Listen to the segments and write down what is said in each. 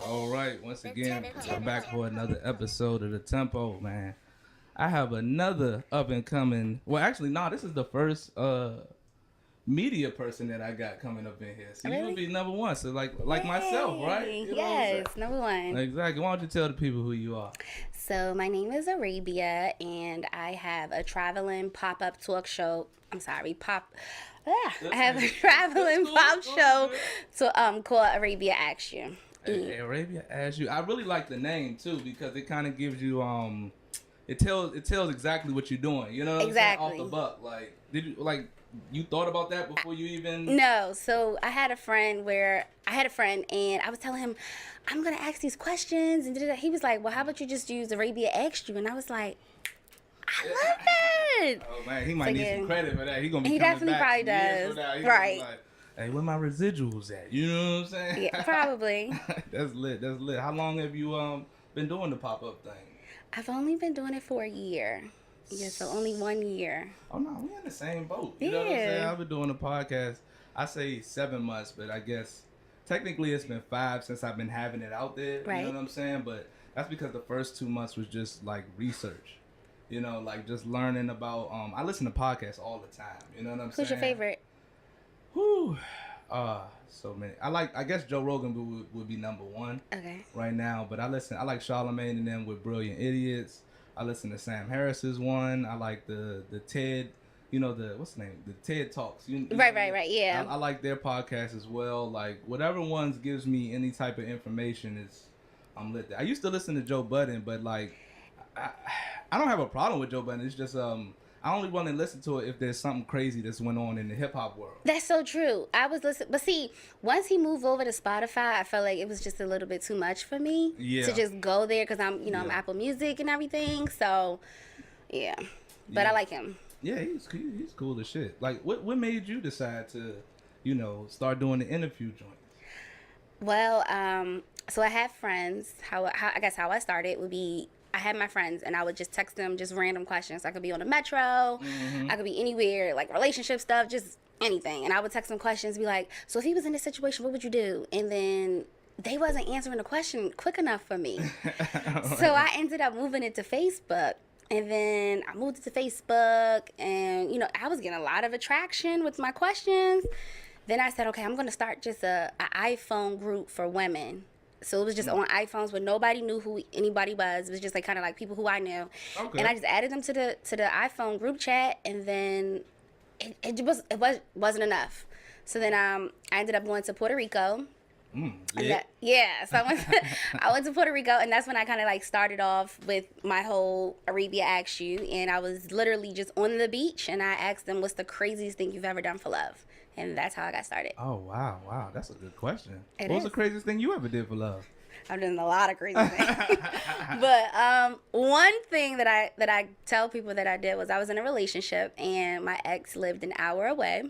All right. Once again, we're back for another episode of The Tempo, man. I have another up and coming. Well, actually, no, this is the first media person that I got coming up in here. So you will be number one. So like myself, right? You know yes, number one. Exactly. Why don't you tell the people who you are? So my name is Arabia, and I have a traveling pop-up talk show. I'm sorry, I have a traveling pop show called Arabia Asks You. Hey, Arabia Asks You. I really like the name too because it kind of gives you it tells exactly what you're doing. You know what I'm saying? Off the buck. Like, did you you thought about that before you even? No. So I had a friend and I was telling him, I'm gonna ask these questions, and he was like, well, how about you just use Arabia Asks You? And I was like, I love it. Oh man, he might need some credit for that. He gonna be he coming definitely back probably does. Right. Like, hey, where my residuals at? You know what I'm saying? Yeah, probably. That's lit. That's lit. How long have you been doing the pop-up thing? I've only been doing it for a year. Yeah, so only 1 year. Oh no, we in the same boat. You know what I'm saying? I've been doing a podcast. I say 7 months, but I guess technically it's been 5 since I've been having it out there. Right. You know what I'm saying? But that's because the first 2 months was just like research. You know, like just learning about. I listen to podcasts all the time. You know what I'm saying? Who's your favorite? Whew. So many. I guess Joe Rogan would be number one. Okay. Right now, but I like Charlamagne and them with Brilliant Idiots. I listen to Sam Harris's one. I like the TED, what's the name? The TED Talks. Right. Yeah. I like their podcast as well. Like whatever ones gives me any type of information I'm lit. I used to listen to Joe Budden, but like I don't have a problem with Joe Budden. It's just I only want to listen to it if there's something crazy that's went on in the hip hop world. That's so true. I was listening, but see, once he moved over to Spotify, I felt like it was just a little bit too much for me to just go there because I'm Apple Music and everything. So, yeah, but I like him. Yeah, he's cool as shit. Like, what made you decide to, start doing the interview joints? Well, so I have friends. How I started would be. I had my friends, and I would just text them just random questions. I could be on the metro. Mm-hmm. I could be anywhere, like relationship stuff, just anything. And I would text them questions, be like, so if he was in this situation, what would you do? And then they wasn't answering the question quick enough for me. So I ended up moving it to Facebook. And then I moved it to Facebook, and, I was getting a lot of attraction with my questions. Then I said, okay, I'm going to start just an iPhone group for women. So it was just on iPhones where nobody knew who anybody was. It was just like kind of like people who I knew. Okay. And I just added them to the iPhone group chat, and then it wasn't enough. So then I ended up going to Puerto Rico. So I went to Puerto Rico, and that's when I kind of like started off with my whole Arabia Asks You, and I was literally just on the beach, and I asked them, what's the craziest thing you've ever done for love? And that's how I got started. Oh, wow. That's a good question. What was the craziest thing you ever did for love? I've done a lot of crazy things. But one thing that I tell people that I did was I was in a relationship, and my ex lived an hour away.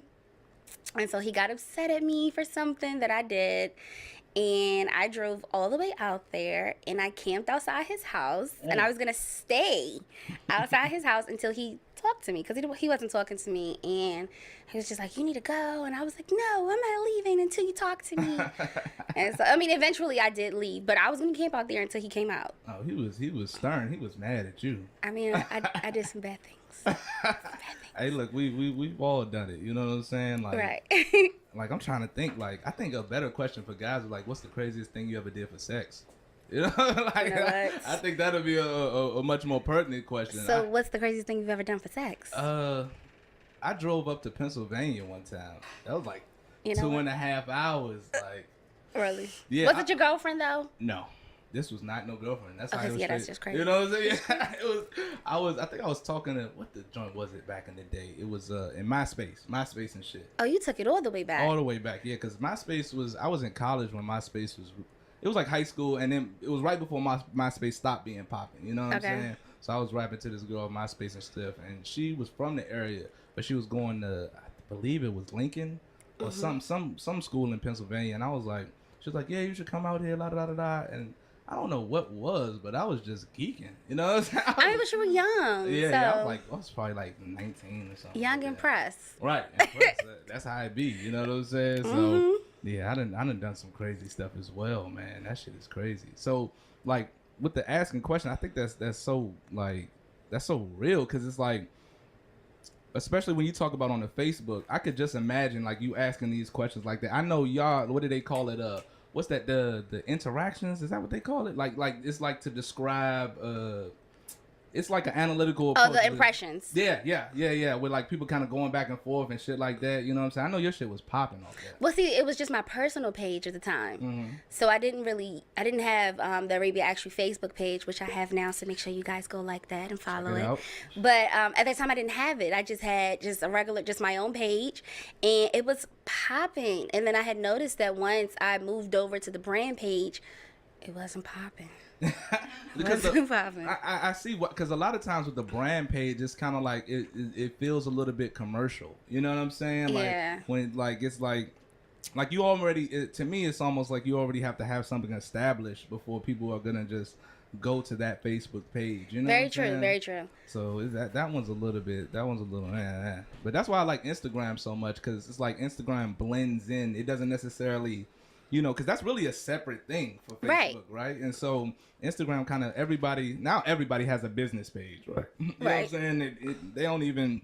And so he got upset at me for something that I did. And I drove all the way out there, and I camped outside his house. And I was going to stay outside his house until he talked to me, because he wasn't talking to me. And he was just like, you need to go. And I was like, no, I'm not leaving until you talk to me. And so, eventually I did leave, but I was going to camp out there until he came out. Oh, he was stern. He was mad at you. I did some bad things. Hey, look, we've all done it. You know what I'm saying? Like, right. Like, I'm trying to think. Like, I think a better question for guys is like, what's the craziest thing you ever did for sex? You know, I think that'll be a much more pertinent question. So, what's the craziest thing you've ever done for sex? I drove up to Pennsylvania one time. That was like 2.5 hours. Like, really? Yeah. Was it your girlfriend though? No. This was not no girlfriend. That's how it was. Yeah, that's just crazy. You know what I'm saying? I think I was talking to, what the joint was it back in the day? It was in MySpace and shit. Oh, you took it all the way back. All the way back, yeah. Because MySpace I was in college when MySpace was. It was like high school, and then it was right before MySpace stopped being popping. You know what I'm saying? So I was rapping to this girl on MySpace and stuff, and she was from the area, but she was going to, I believe it was Lincoln or some school in Pennsylvania, and I was like, she was like, yeah, you should come out here, la da da da, and I don't know what was, but I was just geeking. You know what I'm saying? I mean, but you were young. Yeah, so yeah, I was probably like 19 or something. young like and that. press. Right. Impressed. That's how it be. You know what I'm saying? So yeah, I done some crazy stuff as well, man. That shit is crazy. So like with the asking question, I think that's so like that's so real because it's like, especially when you talk about on the Facebook, I could just imagine like you asking these questions like that. I know y'all. What do they call it? What's that? The interactions? Is that what they call it? Like it's like to describe. It's like an analytical approach. Oh, the impressions. Yeah. With like people kind of going back and forth and shit like that. You know what I'm saying? I know your shit was popping off that. Well, see, it was just my personal page at the time. So I didn't have the Arabia Actually Facebook page, which I have now. So make sure you guys go like that and follow it. But at that time, I didn't have it. I just had just a regular, just my own page. And it was popping. And then I had noticed that once I moved over to the brand page, it wasn't popping. Because I see what, because a lot of times with the brand page, it's kind of like it feels a little bit commercial. You know what I'm saying? Yeah. Like when like it's like you already to me it's almost like you already have to have something established before people are gonna just go to that Facebook page. You know? Very true. Very true. So that one's a little but that's why I like Instagram so much, because it's like Instagram blends in. It doesn't necessarily. You know, because that's really a separate thing for Facebook, right? And so Instagram kind of everybody has a business page, right? You know what I'm saying? They don't even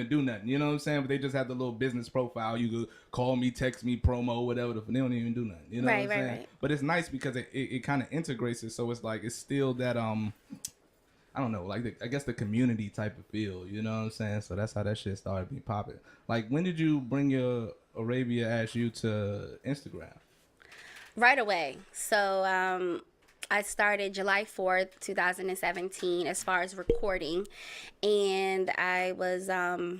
do nothing. You know what I'm saying? But they just have the little business profile. You could call me, text me, promo, whatever. They don't even do nothing. You know what I'm saying? Right. But it's nice because it kind of integrates it, so it's like it's still that I don't know, like I guess the community type of feel. You know what I'm saying? So that's how that shit started being popular. Like, when did you bring your Arabia Ask You to Instagram? Right away. So I started July 4th, 2017 as far as recording. And I was, so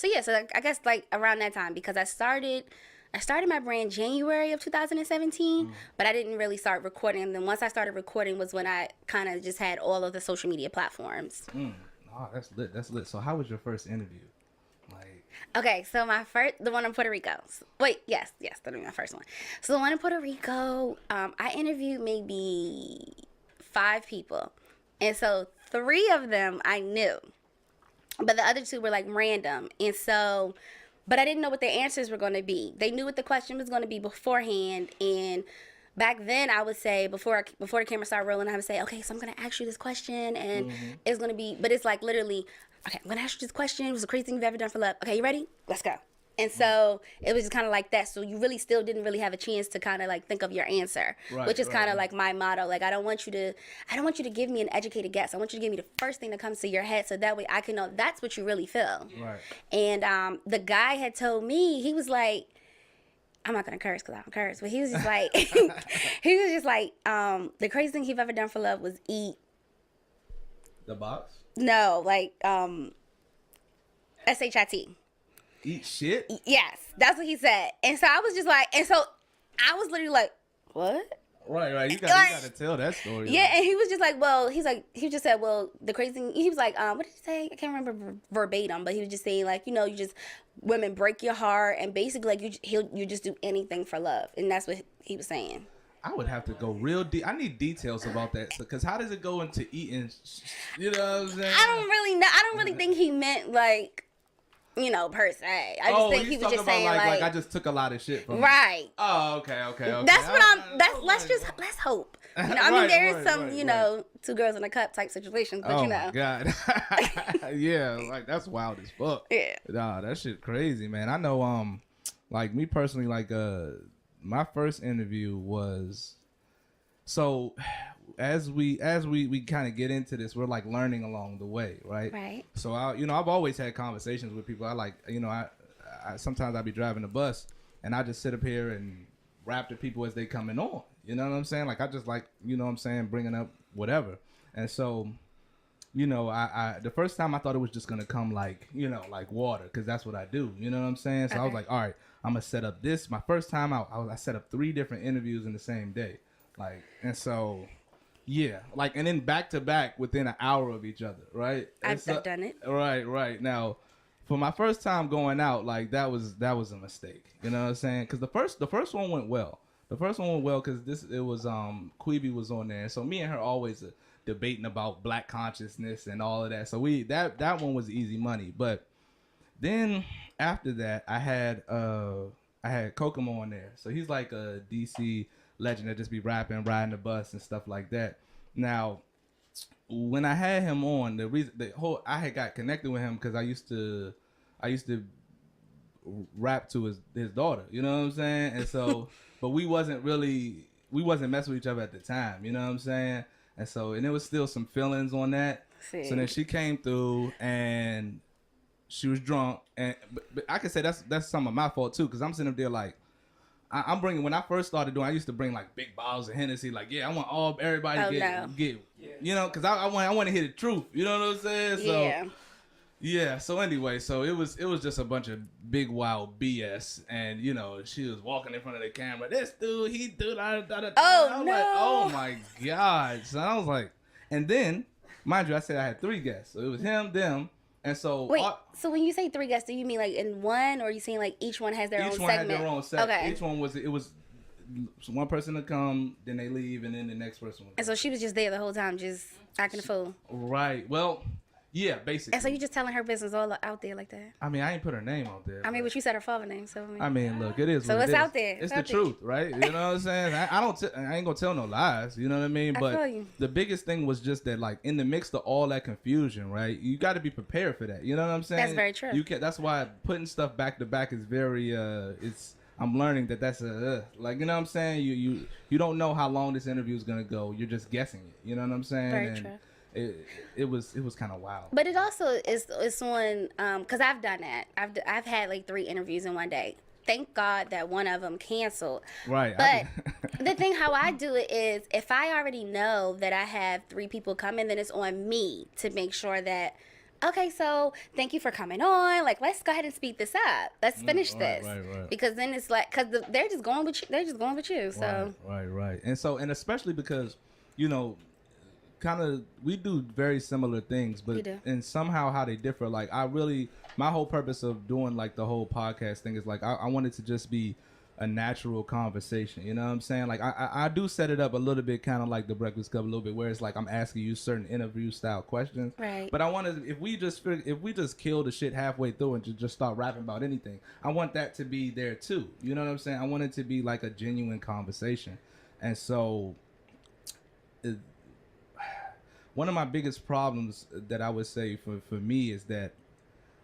I guess like around that time, because I started my brand January of 2017, but I didn't really start recording. And then once I started recording was when I kind of just had all of the social media platforms. Oh, that's lit. That's lit. So how was your first interview? Okay, so the one in Puerto Rico. Wait, yes, that'll be my first one. So the one in Puerto Rico, I interviewed maybe 5 people. And so 3 of them I knew. But the other 2 were like random. And so, but I didn't know what their answers were going to be. They knew what the question was going to be beforehand. And back then I would say, before the camera started rolling, I would say, okay, so I'm going to ask you this question. And it's going to be, but it's like literally, okay, I'm going to ask you this question. It was the craziest thing you've ever done for love. Okay, you ready? Let's go. And so it was just kind of like that. So you really still didn't really have a chance to kind of like think of your answer, which is kind of like my motto. Like, I don't want you to give me an educated guess. I want you to give me the first thing that comes to your head, so that way I can know that's what you really feel. Right. And the guy had told me, he was like, I'm not gonna curse because I don't curse, but he was just like, the craziest thing he've ever done for love was eat. The box? No, like SHIT. Eat shit? Yes, that's what he said. And so I was just like, and so I was literally like, what? Right. You gotta tell that story. Yeah, and he was just like, well, he just said, well, the crazy thing, he was like, what did he say? I can't remember verbatim, but he was just saying, like, you just, women break your heart, and basically, like, you just do anything for love. And that's what he was saying. I would have to go real deep. I need details about that, because how does it go into eating? You know what I'm saying? I don't really know. I don't really think he meant like, per se. I just think he was just saying like I just took a lot of shit from right. Him. Oh, okay. That's what let's hope. There is some, two girls in a cup type situations, but my God. Yeah, like that's wild as fuck. Yeah. Nah, that shit crazy, man. I know like me personally, like my first interview was, so as we kind of get into this, we're like learning along the way, right? Right. So I've always had conversations with people. I like, I sometimes I be driving the bus and I just sit up here and rap to people as they coming on. You know what I'm saying? Like, I just like, bringing up whatever. And so, I the first time I thought it was just gonna come like, like water, because that's what I do. You know what I'm saying? So okay. I was like, all right, I'm gonna set up this. My first time out, I set up 3 different interviews in the same day. Like, and so, yeah, like, and then back to back within an hour of each other, right? I've done it. Right. Now, for my first time going out, like, that was a mistake. You know what I'm saying? Because the first one went well. The first one went well because it was Queeby was on there, so me and her always debating about black consciousness and all of that. So that one was easy money. But then after that, I had Kokomo on there. So he's like a DC legend that just be rapping, riding the bus and stuff like that. Now, when I had him on, I had got connected with him because I used to rap to his daughter. You know what I'm saying? And so, but we wasn't messing with each other at the time. You know what I'm saying? And there was still some feelings on that. See. So then she came through and she was drunk, but I can say that's some of my fault too, because I'm sitting up there like I'm bringing, when I first started doing, I used to bring like big bottles of Hennessy, like I want everybody to get you know, because I want to hear the truth, you know what I'm saying? So yeah. So anyway, so it was just a bunch of big wild BS, and you know she was walking in front of the camera. This dude, he do da da da. Oh I was no! like, oh my god! So I was like, and then mind you, I said I had 3 guests, so it was him, them. And so wait, so when you say 3 guests, do you mean like in one, or are you saying like each one has their own segment? Each one had their own segment. Okay. Each one was one person to come, then they leave, and then the next person would come. And so she was just there the whole time, just acting a fool. Right. Well, yeah, basically. And so you just telling her business all out there like that? I mean, I ain't put her name out there. I mean, but you said her father name, so. I mean, look, it is. So what it's it is. out there. It's the truth, right? You know what I'm saying? I ain't gonna tell no lies. You know what I mean? But I feel you. The biggest thing was just that, like, in the mix of all that confusion, right? You got to be prepared for that. You know what I'm saying? That's very true. That's why putting stuff back to back is very. I'm learning that's like, you know what I'm saying? You don't know how long this interview is gonna go. You're just guessing it. You know what I'm saying? Very true. It was kind of wild. But it also is on because I've done that. I've had like 3 interviews in one day. Thank God that one of them canceled. Right. But the thing how I do it is if I already know that I have 3 people coming, then it's on me to make sure that. Okay, so thank you for coming on. Like, let's go ahead and speed this up. Let's finish this. Right. Because then it's like, because they're just going with you. They're just going with you. So. Right. And especially because, you know, kind of we do very similar things, but and somehow how they differ. Like my whole purpose of doing like the whole podcast thing is like I want it to just be a natural conversation. You know what I'm saying? Like I do set it up a little bit kind of like the Breakfast Club a little bit, where it's like I'm asking you certain interview style questions. Right. But I want to, if we just kill the shit halfway through and just start rapping about anything, I want that to be there too. You know what I'm saying? I want it to be like a genuine conversation. And so one of my biggest problems that I would say for me is that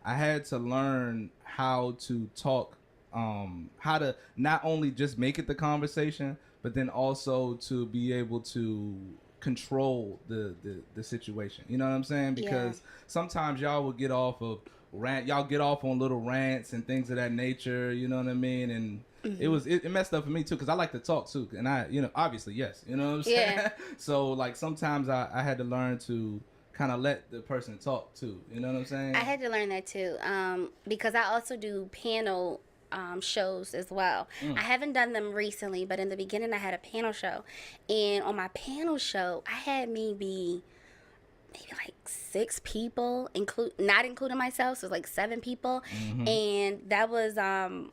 I had to learn how to talk, how to not only just make it the conversation, but then also to be able to control the situation. You know what I'm saying? Because sometimes y'all will get off of y'all get off on little rants and things of that nature. You know what I mean? And it messed up for me too, because I like to talk too, and I, you know, obviously yes, you know what I'm saying. So like sometimes I had to learn to kind of let the person talk too. You know what I'm saying? I had to learn that too, because I also do panel shows as well. I haven't done them recently, but in the beginning I had a panel show, and on my panel show I had maybe like 6 people, not including myself, so it was like 7 people, and that was like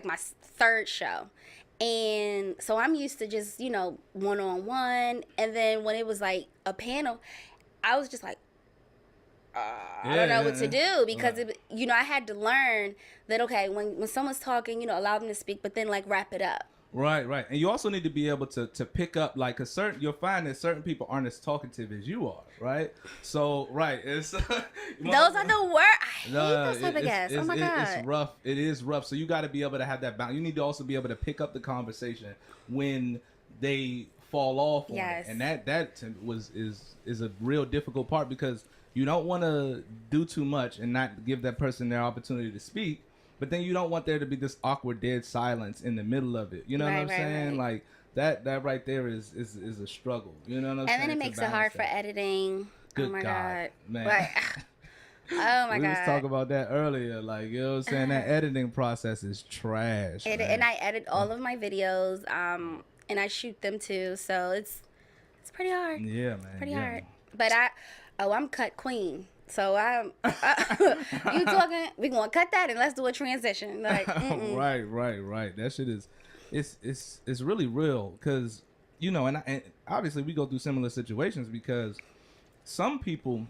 my 3rd show. And so I'm used to just, you know, one-on-one. And then when it was like a panel, I was just like, I don't know what to do, because, you know, I had to learn that, okay, when someone's talking, you know, allow them to speak, but then like wrap it up. Right. And you also need to be able to pick up, like, you'll find that certain people aren't as talkative as you are, right? So, it's those are the worst. I hate those type of guests. Oh my God. It's rough. It is rough. So you got to be able to have that balance. You need to also be able to pick up the conversation when they fall off on it. And that is a real difficult part, because you don't want to do too much and not give that person their opportunity to speak. But then you don't want there to be this awkward dead silence in the middle of it. You know what I'm saying? Right. Like that right there is a struggle. You know what I'm saying? And then it makes it hard for editing. Good oh my God. Man. Like, oh my God. We was talking about that earlier. Like, you know what I'm saying? That editing process is trash. And I edit all of my videos, and I shoot them too. So it's pretty hard. Yeah, man. Pretty hard. But I'm cut queen. So you talking? We gonna cut that and let's do a transition. Like, Right. That shit is, it's really real because and obviously we go through similar situations because some people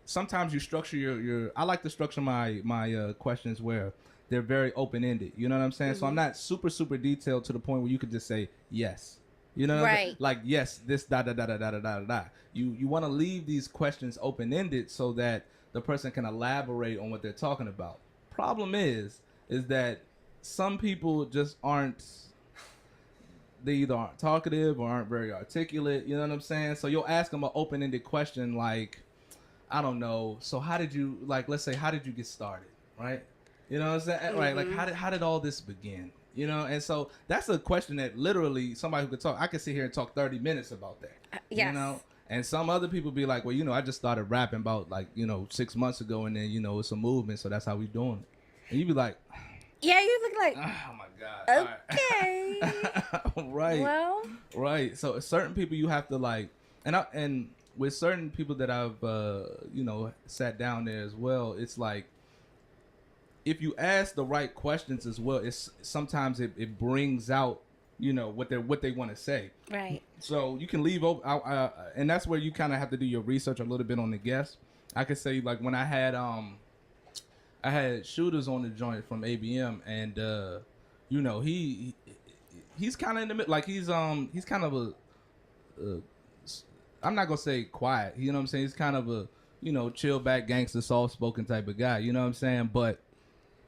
sometimes you structure your I like to structure my questions where they're very open ended. You know what I'm saying? So I'm not super detailed to the point where you could just say yes. You know what I'm saying? right. Like yes, this da da da da da da da da. You want to leave these questions open ended so that the person can elaborate on what they're talking about. Problem is that some people just aren't, they either aren't talkative or aren't very articulate. You know what I'm saying? So you'll ask them an open ended question like, I don't know. So how did you, like, let's say, how did you get started, right? You know what I'm saying? Right. Like how did all this begin? You know, and so that's a question that literally somebody who could talk, I could sit here and talk 30 minutes about that. Yes. You know, and some other people be like, well, I just started rapping about like 6 months ago, and then it's a movement, so that's how we doing it. And you be like, Yeah, you look like. oh my god. Okay. Right. Well. Right. So certain people you have to like, and with certain people that I've sat down there as well, it's like if you ask the right questions as well, it's sometimes it brings out what they want to say. Right. So you can leave over, and that's where you kind of have to do your research a little bit on the guest. I could say like when I had shooters on the joint from ABM, and he's kind of in the middle, like he's kind of a I'm not gonna say quiet, you know what I'm saying? He's kind of a chill back gangster, soft spoken type of guy, you know what I'm saying? But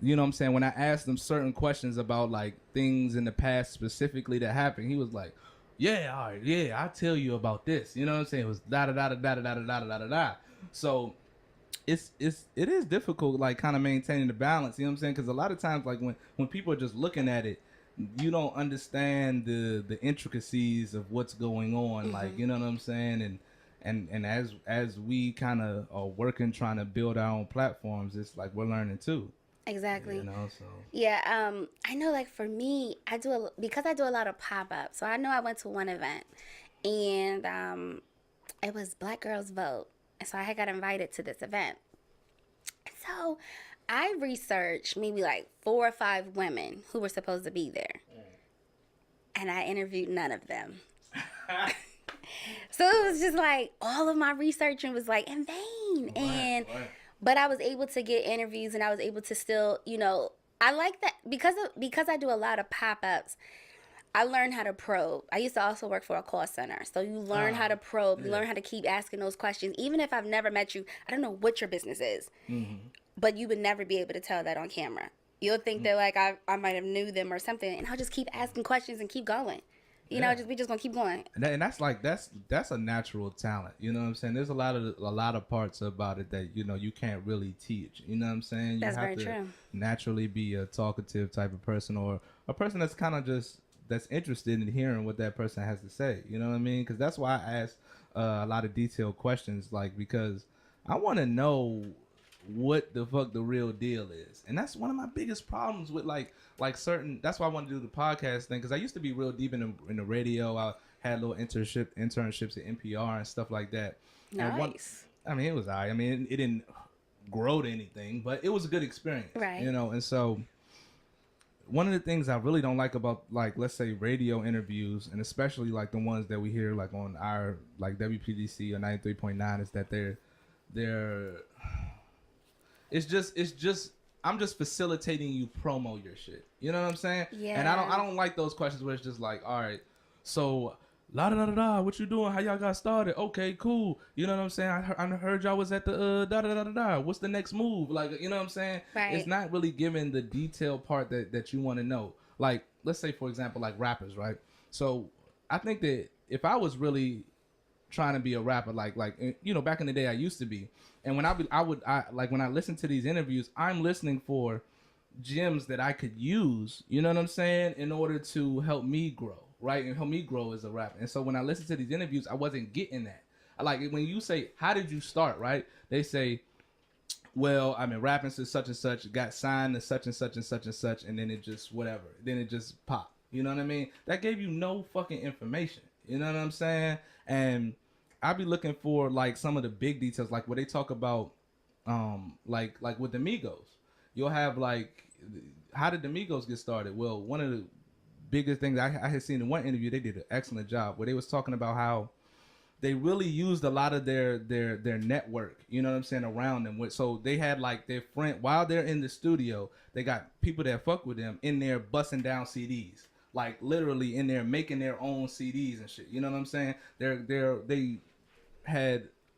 you know what I'm saying, when I asked him certain questions about like things in the past specifically that happened, he was like, yeah, all right, yeah, I'll tell you about this, you know what I'm saying? It was da da da da da da da da da da da. So it is difficult, like kind of maintaining the balance, you know what I'm saying? Because a lot of times, like when people are just looking at it, you don't understand the intricacies of what's going on, like you know what I'm saying? And as we kind of are working trying to build our own platforms, it's like we're learning too. Exactly. So Yeah, I know like for me, because I do a lot of pop-ups. So I know I went to one event and it was Black Girls Vote. And so I had got invited to this event. So I researched maybe like 4 or 5 women who were supposed to be there. And I interviewed none of them. So it was just like all of my researching was like in vain. Right. But I was able to get interviews and I was able to still, I like that because I do a lot of pop-ups. I learned how to probe. I used to also work for a call center. So you learn how to probe. You learn how to keep asking those questions. Even if I've never met you, I don't know what your business is. But you would never be able to tell that on camera. You'll think that like I might have knew them or something. And I'll just keep asking questions and keep going. We just going to keep going. And that's like, that's a natural talent. You know what I'm saying? There's a lot of parts about it that, you can't really teach. You know what I'm saying? You That's have very to true. naturally be a talkative type of person, or a person that's kind of just, that's interested in hearing what that person has to say. You know what I mean? Because that's why I ask a lot of detailed questions, like, because I want to know what the fuck the real deal is. And that's one of my biggest problems with like certain, that's why I want to do the podcast thing, because I used to be real deep in the radio. I had little internships at NPR and stuff like that. Nice. It was I mean it didn't grow to anything, but it was a good experience. Right. And so one of the things I really don't like about, like, let's say radio interviews, and especially like the ones that we hear like on our like WPDC or 93.9, is that they're it's just I'm just facilitating you promo your shit. You know what I'm saying? Yeah. And I don't like those questions where it's just like, all right, so la da da da da, what you doing? How y'all got started? Okay, cool. You know what I'm saying? I heard y'all was at the da da da da da. What's the next move? Like, you know what I'm saying? Right. It's not really giving the detailed part that you want to know. Like, let's say for example, like rappers, right? So I think that if I was really trying to be a rapper, like back in the day I used to be, and when when I listen to these interviews, I'm listening for gems that I could use, you know what I'm saying, in order to help me grow, right, and help me grow as a rapper. And so when I listen to these interviews, I wasn't getting that. Like when you say, how did you start, right? They say, well, I've been rapping since such and such, got signed to such and such and such and such, and then it just whatever, then it just popped. You know what I mean? That gave you no fucking information. You know what I'm saying? And I'll be looking for like some of the big details, like where they talk about like with the Migos, you'll have like, how did the Migos get started? Well, one of the biggest things I had seen in one interview, they did an excellent job where they was talking about how they really used a lot of their network, you know what I'm saying, around them. So they had like their friend while they're in the studio, they got people that fuck with them in there busting down CDs, like literally in there making their own CDs and shit. You know what I'm saying?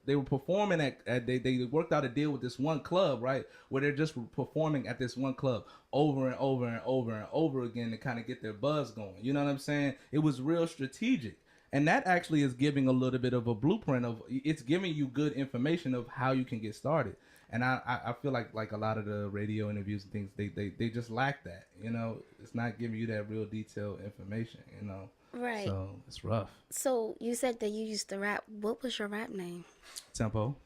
They were performing at they worked out a deal with this one club, right, where they're just performing at this one club over and over and over and over again to kind of get their buzz going. You know what I'm saying? It was real strategic. And that actually is giving a little bit of a blueprint of, it's giving you good information of how you can get started. And I feel like a lot of the radio interviews and things, they just lack that, you know. It's not giving you that real detailed information, you know. Right. So it's rough. So you said that you used to rap. What was your rap name? Tempo.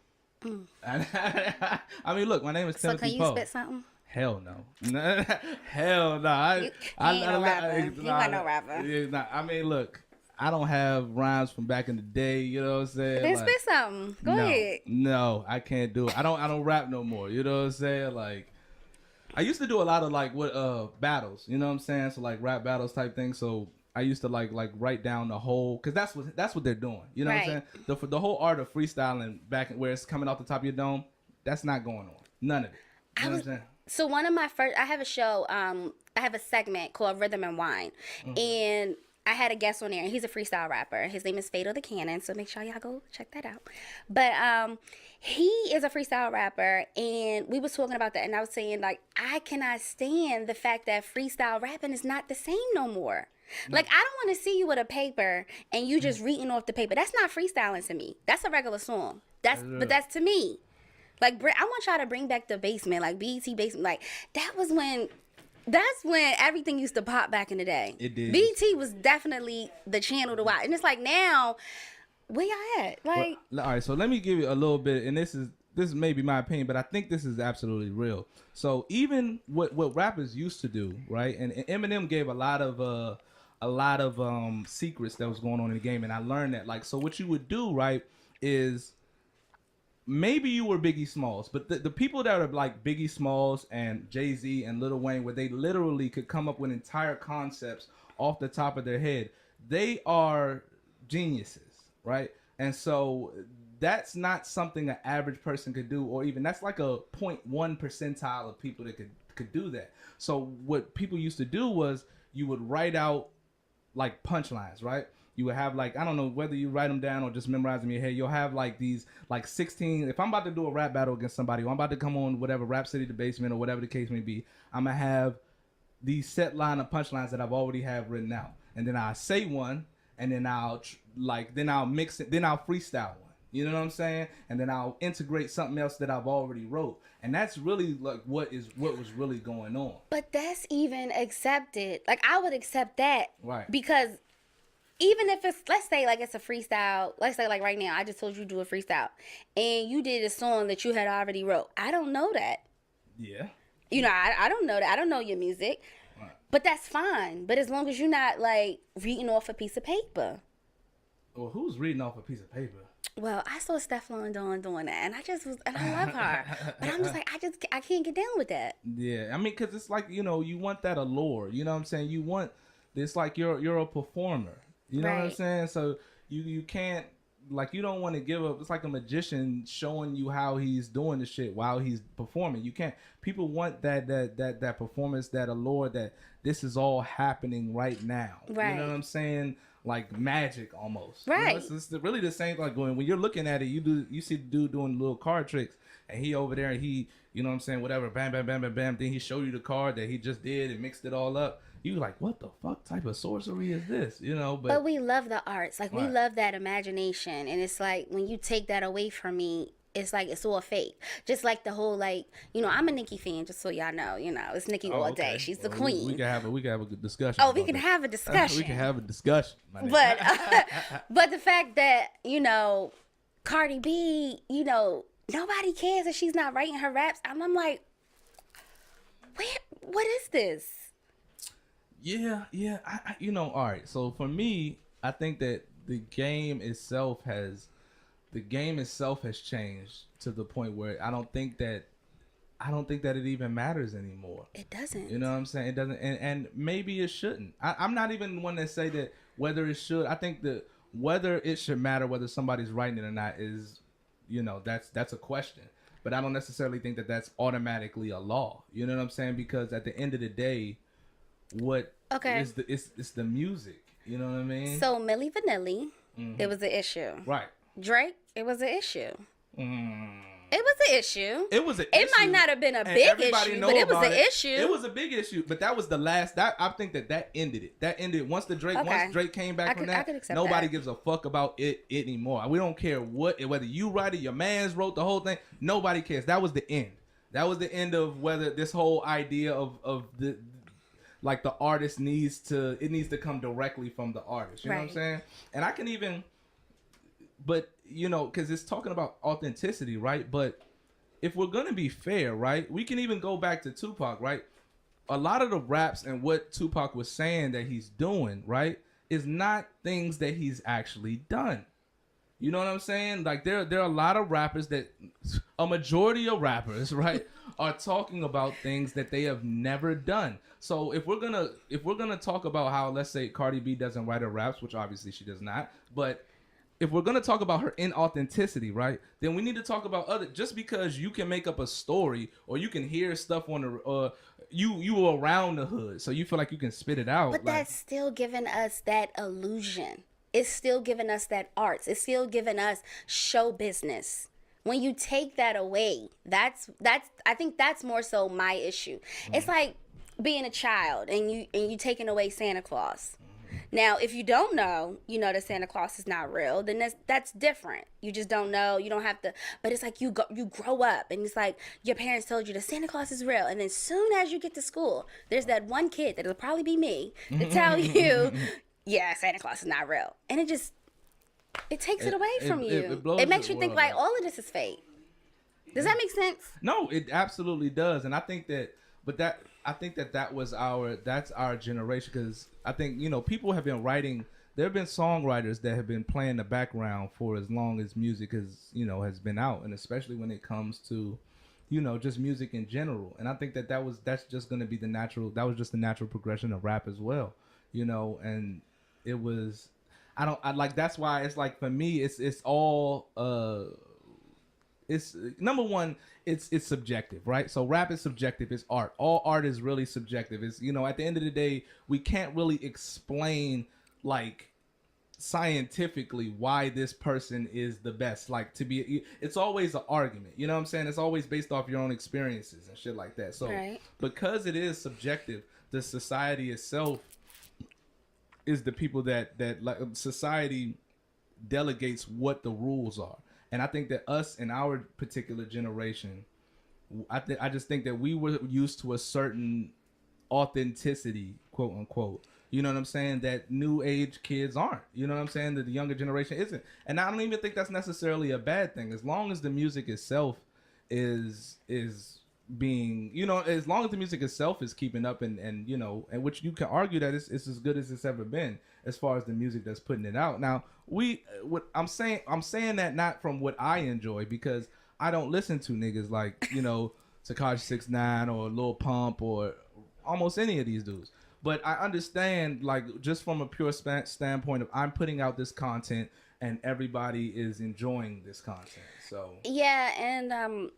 I mean, look, my name is Timothy So can you Poe. spit something? Hell no. Hell no. You ain't no rapper. You got no rapper. I mean, look, I don't have rhymes from back in the day, you know what I'm saying? Then spit something. Go ahead. No, I can't do it. I don't rap no more, you know what I'm saying? Like, I used to do a lot of like battles, you know what I'm saying? So like rap battles type thing. So I used to like write down the whole, cause that's what they're doing, you know what I'm saying? The whole art of freestyling back where it's coming off the top of your dome, that's not going on. None of it. You know what I'm saying? So one of my first, I have a show, I have a segment called Rhythm and Wine, and I had a guest on there, and he's a freestyle rapper. His name is Fatal the Cannon, so make sure y'all go check that out. But he is a freestyle rapper, and we was talking about that, and I was saying, like, I cannot stand the fact that freestyle rapping is not the same no more. Like, I don't want to see you with a paper and you just reading off the paper. That's not freestyling to me. That's a regular song. But that's to me. Like, I want y'all to bring back the basement, like BET basement. Like, that's when everything used to pop back in the day. It did. BET was definitely the channel to watch. And it's like, now, where y'all at? Like, well, all right, so let me give you a little bit, and this may be my opinion, but I think this is absolutely real. So even what rappers used to do, right? And Eminem gave a lot of secrets that was going on in the game, and I learned that. Like, so what you would do, right, is maybe you were Biggie Smalls, but the people that are like Biggie Smalls and Jay-Z and Lil Wayne, where they literally could come up with entire concepts off the top of their head, they are geniuses, right? And so that's not something an average person could do, or even that's like a 0.1 percentile of people that could do that. So what people used to do was you would write out like punchlines, right? You would have like, I don't know whether you write them down or just memorize them in your head. You'll have like these like 16. If I'm about to do a rap battle against somebody, or I'm about to come on whatever Rap City the Basement or whatever the case may be, I'm gonna have these set line of punchlines that I've already have written out, and then I'll say one, and then I'll mix it, then I'll freestyle one. You know what I'm saying? And then I'll integrate something else that I've already wrote, and that's really like what was really going on. but that's even accepted. Like, I would accept that, Right? because even if it's, let's say like it's a freestyle, let's say like right now, I just told you to do a freestyle, and you did a song that you had already wrote. I don't know that. Yeah. You know, I don't know that. I don't know your music. Right. But that's fine. But as long as you're not like reading off a piece of paper. Well, who's reading off a piece of paper? Well, I saw Stefflon Don doing that, and I love her. But I'm just like, I can't get down with that. Yeah, I mean, because it's like, you know, you want that allure. You know what I'm saying? You want, it's like you're a performer. You know what I'm saying? So you can't, like, you don't want to give up. It's like a magician showing you how he's doing the shit while he's performing. You can't. People want that performance, that allure, that this is all happening right now. Right. You know what I'm saying? Like magic almost. Right. You know, it's really the same. Like when you're looking at it, you see the dude doing little card tricks, and he over there, and he, you know what I'm saying, whatever, bam, bam, bam, bam, bam. Then he show you the card that he just did and mixed it all up. You like, what the fuck type of sorcery is this? You know, but we love the arts. Like, we love that imagination. And it's like, when you take that away from me, it's like, it's all fake. Just like the whole, like, you know, I'm a Nicki fan, just so y'all know. You know, it's Nicki all day. She's the queen. We can have a good discussion. Oh, we can have a discussion. We can have a discussion. But but the fact that, you know, Cardi B, you know, nobody cares that she's not writing her raps. I'm like, what is this? Yeah. I you know, all right. So for me, I think that the game itself has the game itself has changed to the point where I don't think that it even matters anymore. It doesn't. You know what I'm saying? It doesn't, and maybe it shouldn't. I'm not even one that say that whether it should. I think that whether it should matter, whether somebody's writing it or not, is, you know, that's a question. But I don't necessarily think that that's automatically a law. You know what I'm saying? Because at the end of the day, what is it's the music. You know what I mean? So Milli Vanilli, it was an issue. Right. Drake, it was an issue. Mm. It was an issue. It was an issue. It might not have been a big issue, but it was an issue. It was a big issue, but that was the last. I think that ended it. That ended once Drake came back from that. Nobody gives a fuck about it anymore. We don't care whether you write it, your man's wrote the whole thing. Nobody cares. That was the end. That was the end of whether this whole idea of the, like, the artist needs to come directly from the artist. You know what I'm saying? And I can even, but you know, because it's talking about authenticity, right? But if we're gonna be fair, right, we can even go back to Tupac, right? A lot of the raps and what Tupac was saying that he's doing, right, is not things that he's actually done. You know what I'm saying? Like there are a lot of rappers that, a majority of rappers, right, are talking about things that they have never done. So if we're gonna talk about how, let's say, Cardi B doesn't write her raps, which obviously she does not, but if we're going to talk about her inauthenticity, right, then we need to talk about just because you can make up a story or you can hear stuff on the, you were around the hood, so you feel like you can spit it out. But that's still giving us that illusion. It's still giving us that arts. It's still giving us show business. When you take that away, that's I think that's more so my issue. It's like being a child and you taking away Santa Claus. Now, if you don't know, you know that Santa Claus is not real, then that's different. You just don't know. You don't have to. But it's like you grow up, and it's like your parents told you that Santa Claus is real, and then soon as you get to school, there's that one kid that'll probably be me to tell you, yeah, Santa Claus is not real, and it takes it away from you. It makes you think like all of this is fake. Does that make sense? No, it absolutely does, and I think that, that's our generation, because I think, you know, people have been writing. There have been songwriters that have been playing the background for as long as music has been out, and especially when it comes to, you know, just music in general. And I think that's just going to be the natural progression of rap as well, you know. And it was, that's why it's like, for me, it's all it's number one, it's subjective, right? So rap is subjective. It's art. All art is really subjective. It's, you know, at the end of the day, we can't really explain, like, scientifically why this person is the best. Like, it's always an argument. You know what I'm saying? It's always based off your own experiences and shit like that. So because it is subjective, the society itself is the people that like, society delegates what the rules are. And I think that us in our particular generation, I just think that we were used to a certain authenticity, quote unquote. You know what I'm saying? That new age kids aren't. You know what I'm saying? That the younger generation isn't. And I don't even think that's necessarily a bad thing. As long as the music itself is being, you know, as long as the music itself is keeping up and you know, and which you can argue that it's as good as it's ever been as far as the music that's putting it out. Now, I'm saying that not from what I enjoy, because I don't listen to niggas like, you know, Tekashi 6ix9ine or Lil Pump or almost any of these dudes. But I understand, like, just from a pure standpoint of, I'm putting out this content and everybody is enjoying this content. So yeah, and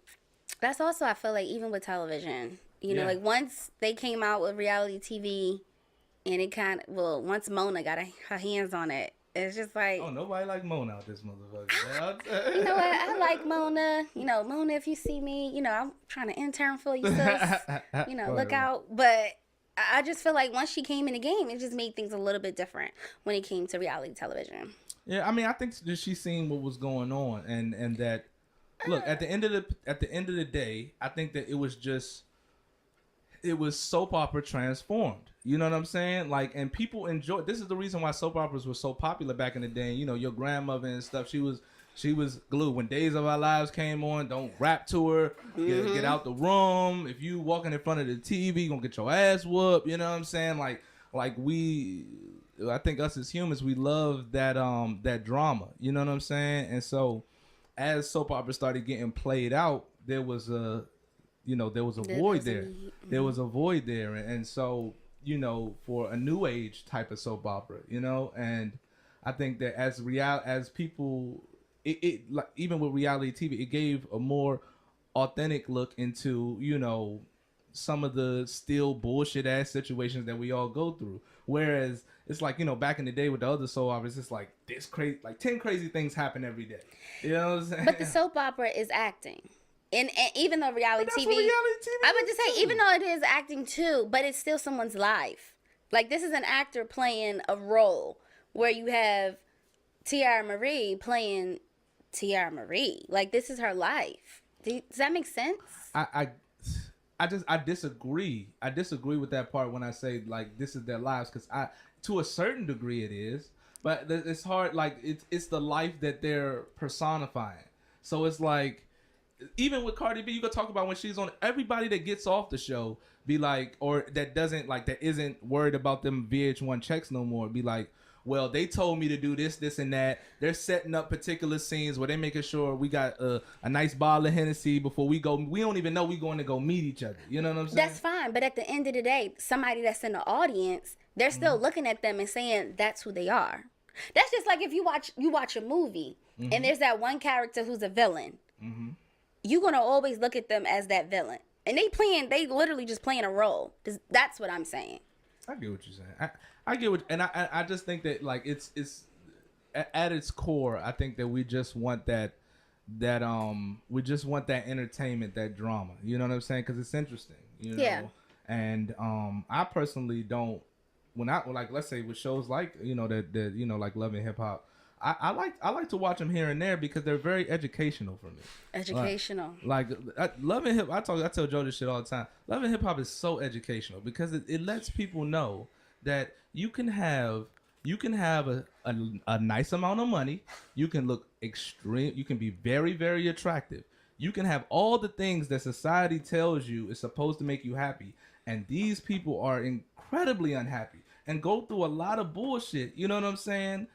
that's also, I feel like, even with television, you know, like, once they came out with reality TV, and it once Mona got her hands on it, it's just like, oh, nobody like Mona out this motherfucker. You know what? I like Mona. You know, Mona, if you see me, you know, I'm trying to intern for you, sis. You know, look out. But I just feel like once she came in the game, it just made things a little bit different when it came to reality television. Yeah, I mean, I think that she seen what was going on, and that, look, at the end of the day, I think that it was soap opera transformed. You know what I'm saying? Like, and people enjoy. This is the reason why soap operas were so popular back in the day. You know, your grandmother and stuff. She was glued. When Days of Our Lives came on, don't rap to her. Get out the room. If you walking in front of the TV, you gonna get your ass whooped. You know what I'm saying? Like I think us as humans, we love that drama. You know what I'm saying? And so as soap operas started getting played out, there was a void there. There was a void there, and so for a new age type of soap opera, and I think that as people, it like even with reality TV, it gave a more authentic look into some of the still bullshit ass situations that we all go through. Whereas it's like back in the day with the other soap operas, it's like this crazy, like 10 crazy things happen every day. You know what I'm saying? But the soap opera is acting. And even though reality TV, I would just say, too. even though it is acting too, but it's still someone's life. Like, this is an actor playing a role where you have Tiara Marie playing Tiara Marie. Like, this is her life. Does that make sense? I disagree. I disagree with that part when I say like this is their lives, because to a certain degree it is, but it's hard. Like it's the life that they're personifying. So it's like, even with Cardi B, you could talk about when she's on, everybody that gets off the show be like, or that doesn't like, that isn't worried about them VH1 checks no more, be like, well, they told me to do this, this, and that. They're setting up particular scenes where they're making sure we got a nice bottle of Hennessy before we go. We don't even know we're going to go meet each other. You know what I'm saying? That's fine. But at the end of the day, somebody that's in the audience, they're still looking at them and saying that's who they are. That's just like if you watch a movie and there's that one character who's a villain. You're going to always look at them as that villain. And they literally just playing a role. That's what I'm saying. I get what you're saying. I get what, and I just think that like it's at its core, I think that we just want that we just want that entertainment, that drama. You know what I'm saying? Because it's interesting. You know? Yeah. And I personally don't, when I like, let's say with shows like that like Love and Hip Hop, I like to watch them here and there because they're very educational for me. Educational. Like Love and Hip, I tell Joe this shit all the time. Love and Hip Hop is so educational because it lets people know that you can have a nice amount of money, you can look extreme, you can be very, very attractive, you can have all the things that society tells you is supposed to make you happy, and these people are incredibly unhappy and go through a lot of bullshit, you know what I'm saying,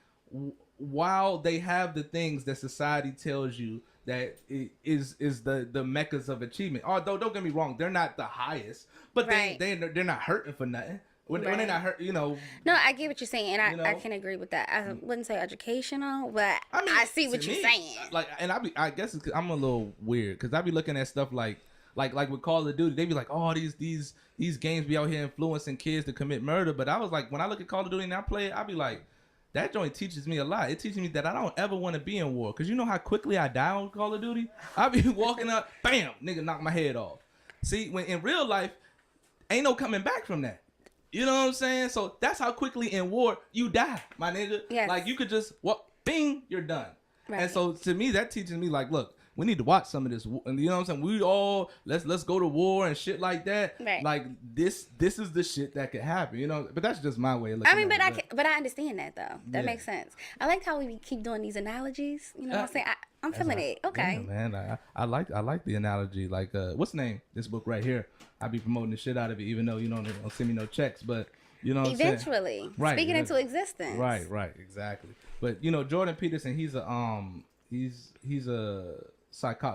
while they have the things that society tells you that is the meccas of achievement. Although don't get me wrong, they're not the highest, but right. they're not hurting for nothing. When they're not hurt, No, I get what you're saying, and I can agree with that. I wouldn't say educational, but I see what you're saying. Like, and I guess it's 'cause I'm a little weird because I be looking at stuff like with Call of Duty, they be like, oh, these games be out here influencing kids to commit murder. But I was like, when I look at Call of Duty and I play it, I be like, that joint teaches me a lot. It teaches me that I don't ever want to be in war, because you know how quickly I die on Call of Duty. I be walking up, bam, nigga, knock my head off. See, when in real life, ain't no coming back from that. You know what I'm saying? So that's how quickly in war you die, my nigga. Yes. Like you could just walk, bing, you're done. Right. And so to me, that teaches me like, look, we need to watch some of this. And you know what I'm saying? We all let's go to war and shit like that. Right. Like this is the shit that could happen. You know, but that's just my way of looking. I mean, at it. but I understand that though. That makes sense. I like how we keep doing these analogies. You know what I'm saying? I'm feeling it. Okay. Yeah, man, I like the analogy. Like, what's the name? This book right here. I be promoting the shit out of it, even though they don't send me no checks, but. You know what eventually, I'm saying? speaking into existence. Right, exactly. But Jordan Peterson, he's a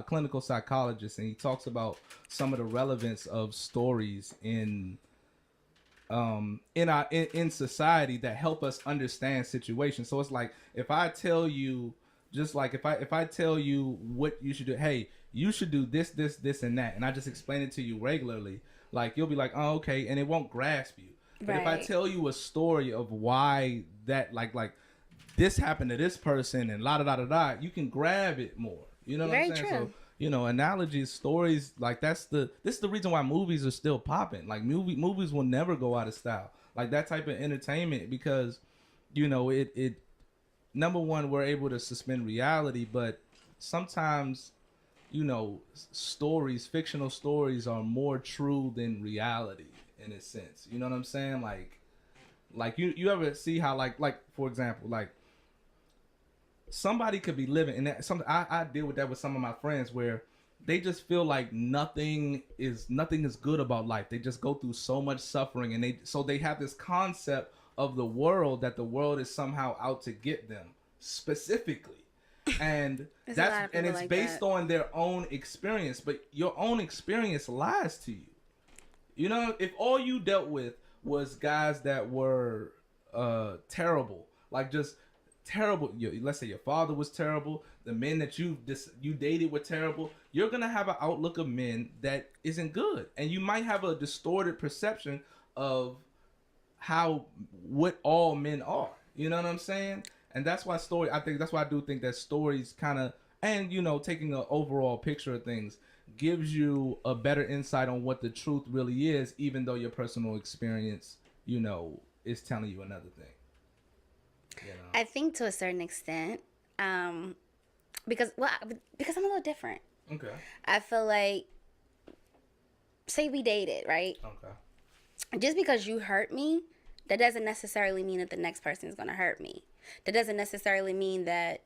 clinical psychologist, and he talks about some of the relevance of stories in society that help us understand situations. So it's like if I tell you, just like if I tell you what you should do, hey, you should do this, and that, and I just explain it to you regularly, like you'll be like, oh, okay, and it won't grasp you. But if I tell you a story of why that, like this happened to this person and la da da da da, you can grab it more. You know what I'm saying? True. So analogies, this is the reason why movies are still popping. Like movies will never go out of style. Like that type of entertainment, because it number one, we're able to suspend reality, but sometimes fictional stories are more true than reality. In a sense, you know what I'm saying? Like you ever see how like for example, like somebody could be living in that. I deal with that with some of my friends where they just feel like nothing is good about life. They just go through so much suffering, and they have this concept of the world, that the world is somehow out to get them specifically. And There's a lot of people it's like based that. on their own experience, but your own experience lies to you. You know, if all you dealt with was guys that were terrible, like just terrible. Let's say your father was terrible. The men that you dated were terrible. You're gonna have an outlook of men that isn't good, and you might have a distorted perception of how what all men are. You know what I'm saying? And that's why story. I think that's why I do think that stories kind of, and taking an overall picture of things gives you a better insight on what the truth really is, even though your personal experience, is telling you another thing. I think to a certain extent, um, because I'm a little different. Okay. I feel like, say we dated, right? Okay. Just because you hurt me, that doesn't necessarily mean that the next person is going to hurt me. That doesn't necessarily mean that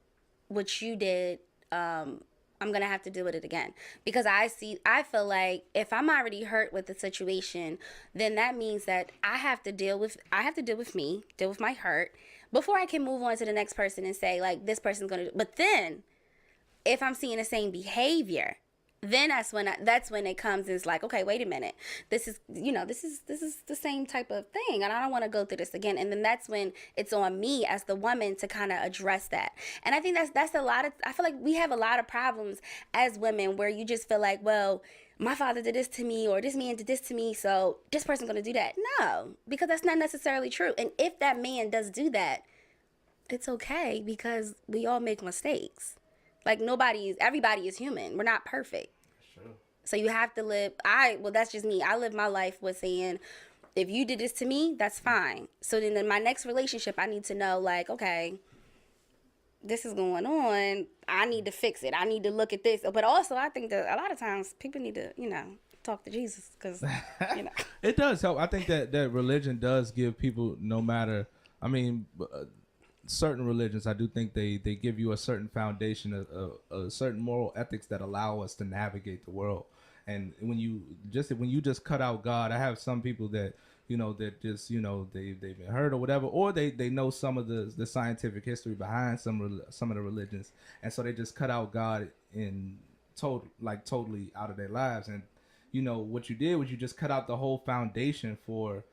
what you did, I'm going to have to deal with it again. Because I feel like if I'm already hurt with the situation, then that means that I have to deal with me, deal with my hurt before I can move on to the next person and say, like, this person's going to, but then if I'm seeing the same behavior, then that's when it comes and it's like, okay, wait a minute, this is the same type of thing, and I don't want to go through this again. And then that's when it's on me as the woman to kind of address that. And I think that's a lot of, I feel like we have a lot of problems as women where you just feel like, well, my father did this to me, or this man did this to me, so this person's gonna do that. No, because that's not necessarily true. And if that man does do that, it's okay, because we all make mistakes. Like, everybody is human. We're not perfect. Sure. So you have to live, that's just me. I live my life with saying, if you did this to me, that's fine. So then in my next relationship, I need to know, like, okay, this is going on. I need to fix it. I need to look at this. But also, I think that a lot of times people need to, talk to Jesus, because, It does help. I think that religion does give people, no matter, I mean, certain religions, I do think they give you a certain foundation, a certain moral ethics that allow us to navigate the world. And when you just cut out God, I have some people that that just they've been hurt or whatever, or they know some of the scientific history behind some of the religions, and so they just cut out God in totally out of their lives. And what you did was you just cut out the whole foundation for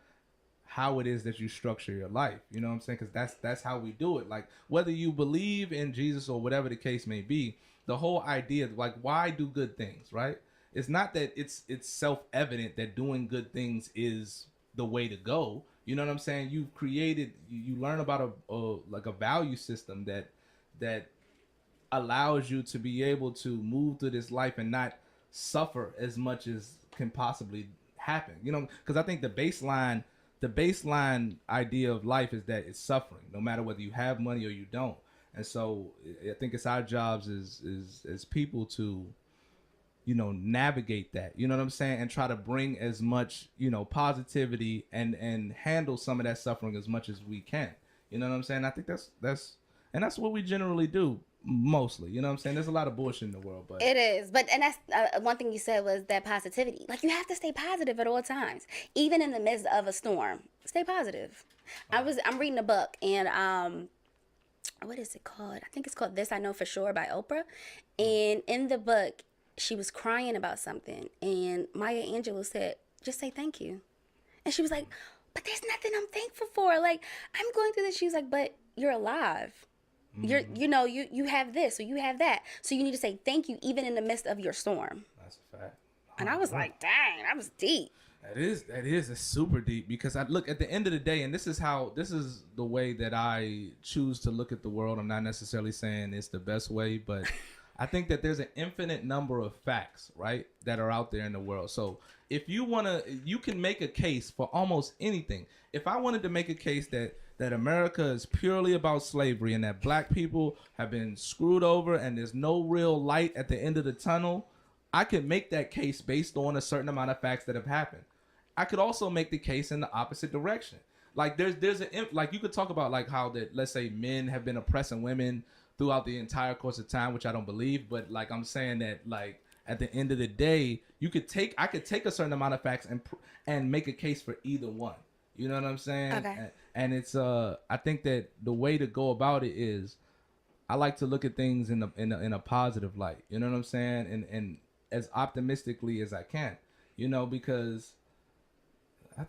how it is that you structure your life. You know what I'm saying? Because that's how we do it. Like, whether you believe in Jesus or whatever the case may be, the whole idea, like, why do good things, right? It's not that it's self-evident that doing good things is the way to go. You know what I'm saying? You've created, you learn about a value system that allows you to be able to move through this life and not suffer as much as can possibly happen. Because I think the baseline idea of life is that it's suffering, no matter whether you have money or you don't. And so I think it's our jobs as people to, navigate that, you know what I'm saying? And try to bring as much, positivity and handle some of that suffering as much as we can. You know what I'm saying? I think that's what we generally do mostly. You know what I'm saying? There's a lot of bullshit in the world, but it is. And that's one thing you said was that positivity. Like, you have to stay positive at all times, even in the midst of a storm. Stay positive. I'm reading a book, and what is it called? I think it's called This I Know For Sure by Oprah. And in the book, she was crying about something, and Maya Angelou said, "Just say thank you." And she was like, "But there's nothing I'm thankful for. Like, I'm going through this." She was like, "But you're alive. You're, you have this, or you have that. So you need to say thank you, even in the midst of your storm." That's a fact. And I was like, dang, that was deep. That is a super deep, because I look at the end of the day, and this is the way that I choose to look at the world. I'm not necessarily saying it's the best way, but I think that there's an infinite number of facts, right, that are out there in the world. So if you can make a case for almost anything. If I wanted to make a case that America is purely about slavery and that black people have been screwed over and there's no real light at the end of the tunnel, I could make that case based on a certain amount of facts that have happened. I could also make the case in the opposite direction. Like, like, you could talk about, like, how that, let's say, men have been oppressing women throughout the entire course of time, which I don't believe, but, like, I'm saying that, like, at the end of the day, I could take a certain amount of facts and make a case for either one. You know what I'm saying? Okay. And it's I think that the way to go about it is I like to look at things in a positive light. You know what I'm saying? And as optimistically as I can. You know, because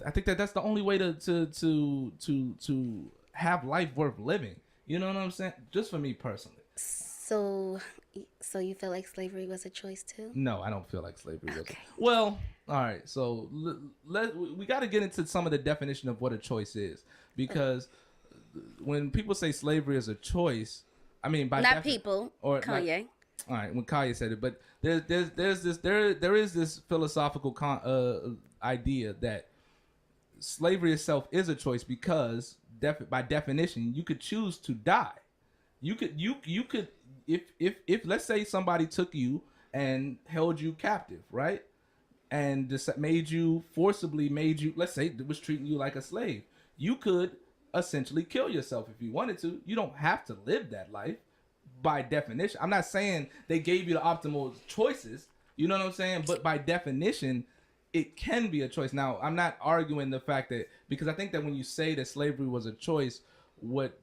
I think that's the only way to have life worth living. You know what I'm saying? Just for me personally. So, so you feel like slavery was a choice too? No, I don't feel like slavery was. Okay. Well, all right. So we got to get into some of the definition of what a choice is, because when people say slavery is a choice, I mean by Not people. or Kanye. like, all right, when Kanye said it, but there is this philosophical idea that slavery itself is a choice because by definition you could choose to die. You could if let's say somebody took you and held you captive, right? And just forcibly made you, let's say, was treating you like a slave. You could essentially kill yourself if you wanted to. You don't have to live that life by definition. I'm not saying they gave you the optimal choices, you know what I'm saying? But by definition, it can be a choice. Now, I'm not arguing the fact that, because I think that when you say that slavery was a choice, what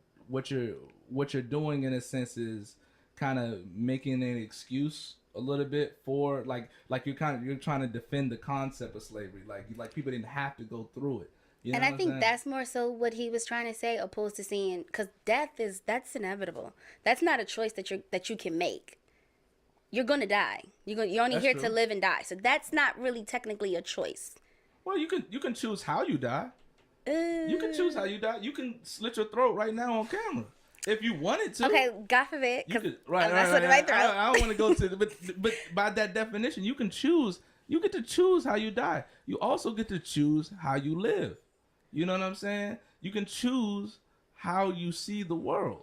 you're doing in a sense is kind of making an excuse a little bit for like you're trying to defend the concept of slavery, like people didn't have to go through it. You know And I what think I'm saying? that's more so what he was trying to say, opposed to seeing, because that's inevitable. That's not a choice that you can make. You're gonna die. You're only That's here true. to live and die. So that's not really technically a choice. Well, you can choose how you die. You can choose how you die. You can slit your throat right now on camera if you wanted to. Okay, God forbid. You 'Cause could, right. that's what my throat. I don't want to go to the, but by that definition, you can choose. You get to choose how you die. You also get to choose how you live. You know what I'm saying? You can choose how you see the world.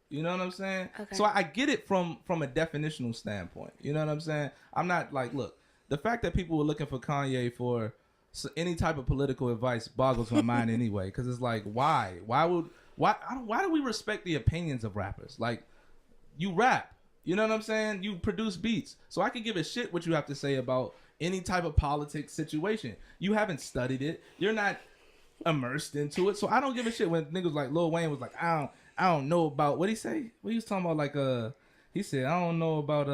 You know what I'm saying? Okay. So I get it from a definitional standpoint. You know what I'm saying? I'm not like, look, the fact that people were looking for Kanye for any type of political advice boggles my mind anyway. Because it's like, why do we respect the opinions of rappers? Like, you rap. You know what I'm saying? You produce beats. So I can give a shit what you have to say about any type of politics situation. You haven't studied it. You're not immersed into it. So I don't give a shit when niggas like Lil Wayne was like, I don't know about, what he say? What he was talking about, like he said, I don't know about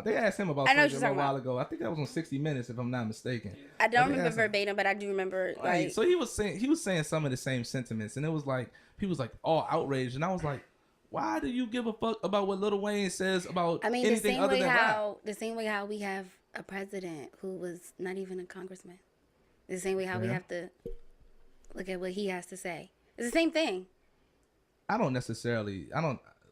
they asked him about I know what slavery you're a talking while about. ago. I think that was on 60 Minutes if I'm not mistaken. I don't But they remember asked him- verbatim, but I do remember. Right. Like, So he was saying some of the same sentiments, and it was like he was like all outraged, and I was like, why do you give a fuck about what Lil Wayne says about I mean, anything other than rap? the same way how we have a president who was not even a congressman. The same way how we Yeah. have to look at what he has to say. It's the same thing. I don't.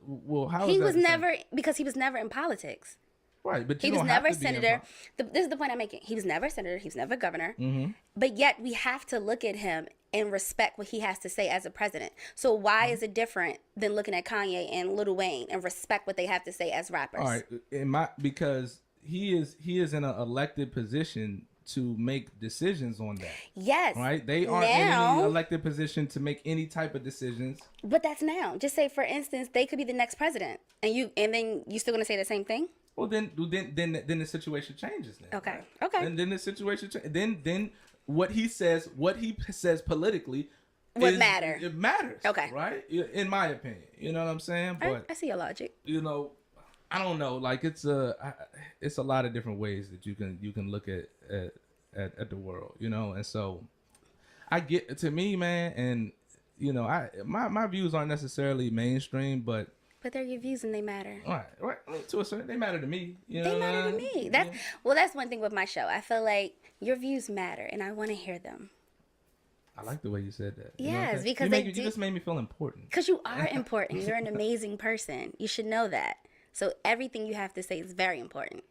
Well, how He is that was the same? never, because he was never in politics. Right, but you He was don't have never to be in senator. This is the point I'm making. He was never senator. He was never governor. Mm-hmm. But yet we have to look at him and respect what he has to say as a president. So why Mm-hmm. is it different than looking at Kanye and Lil Wayne and respect what they have to say as rappers? All right, because he is in an elected position to make decisions on that. Yes. Right? They aren't in any elected position to make any type of decisions. But that's now. Just say, for instance, they could be the next president, and then you still gonna say the same thing? Well, then the situation changes. Then, Okay. right? Okay. And then the situation then what he says politically, Would matter. It matters. Okay. Right? In my opinion, you know what I'm saying? But I see your logic. you know, I don't know. Like it's a lot of different ways that you can look at the world, you know. And so I get, to me, man, and you know, my views aren't necessarily mainstream, but they're your views and they matter. right. I mean, to a certain, they matter to me. You know They what I matter to mean? me. That's one thing with my show. I feel like your views matter, and I want to hear them. I like the way you said that. You know what I'm Yes, saying? because you just made me feel important. Because you are important. You're an amazing person. You should know that. So everything you have to say is very important.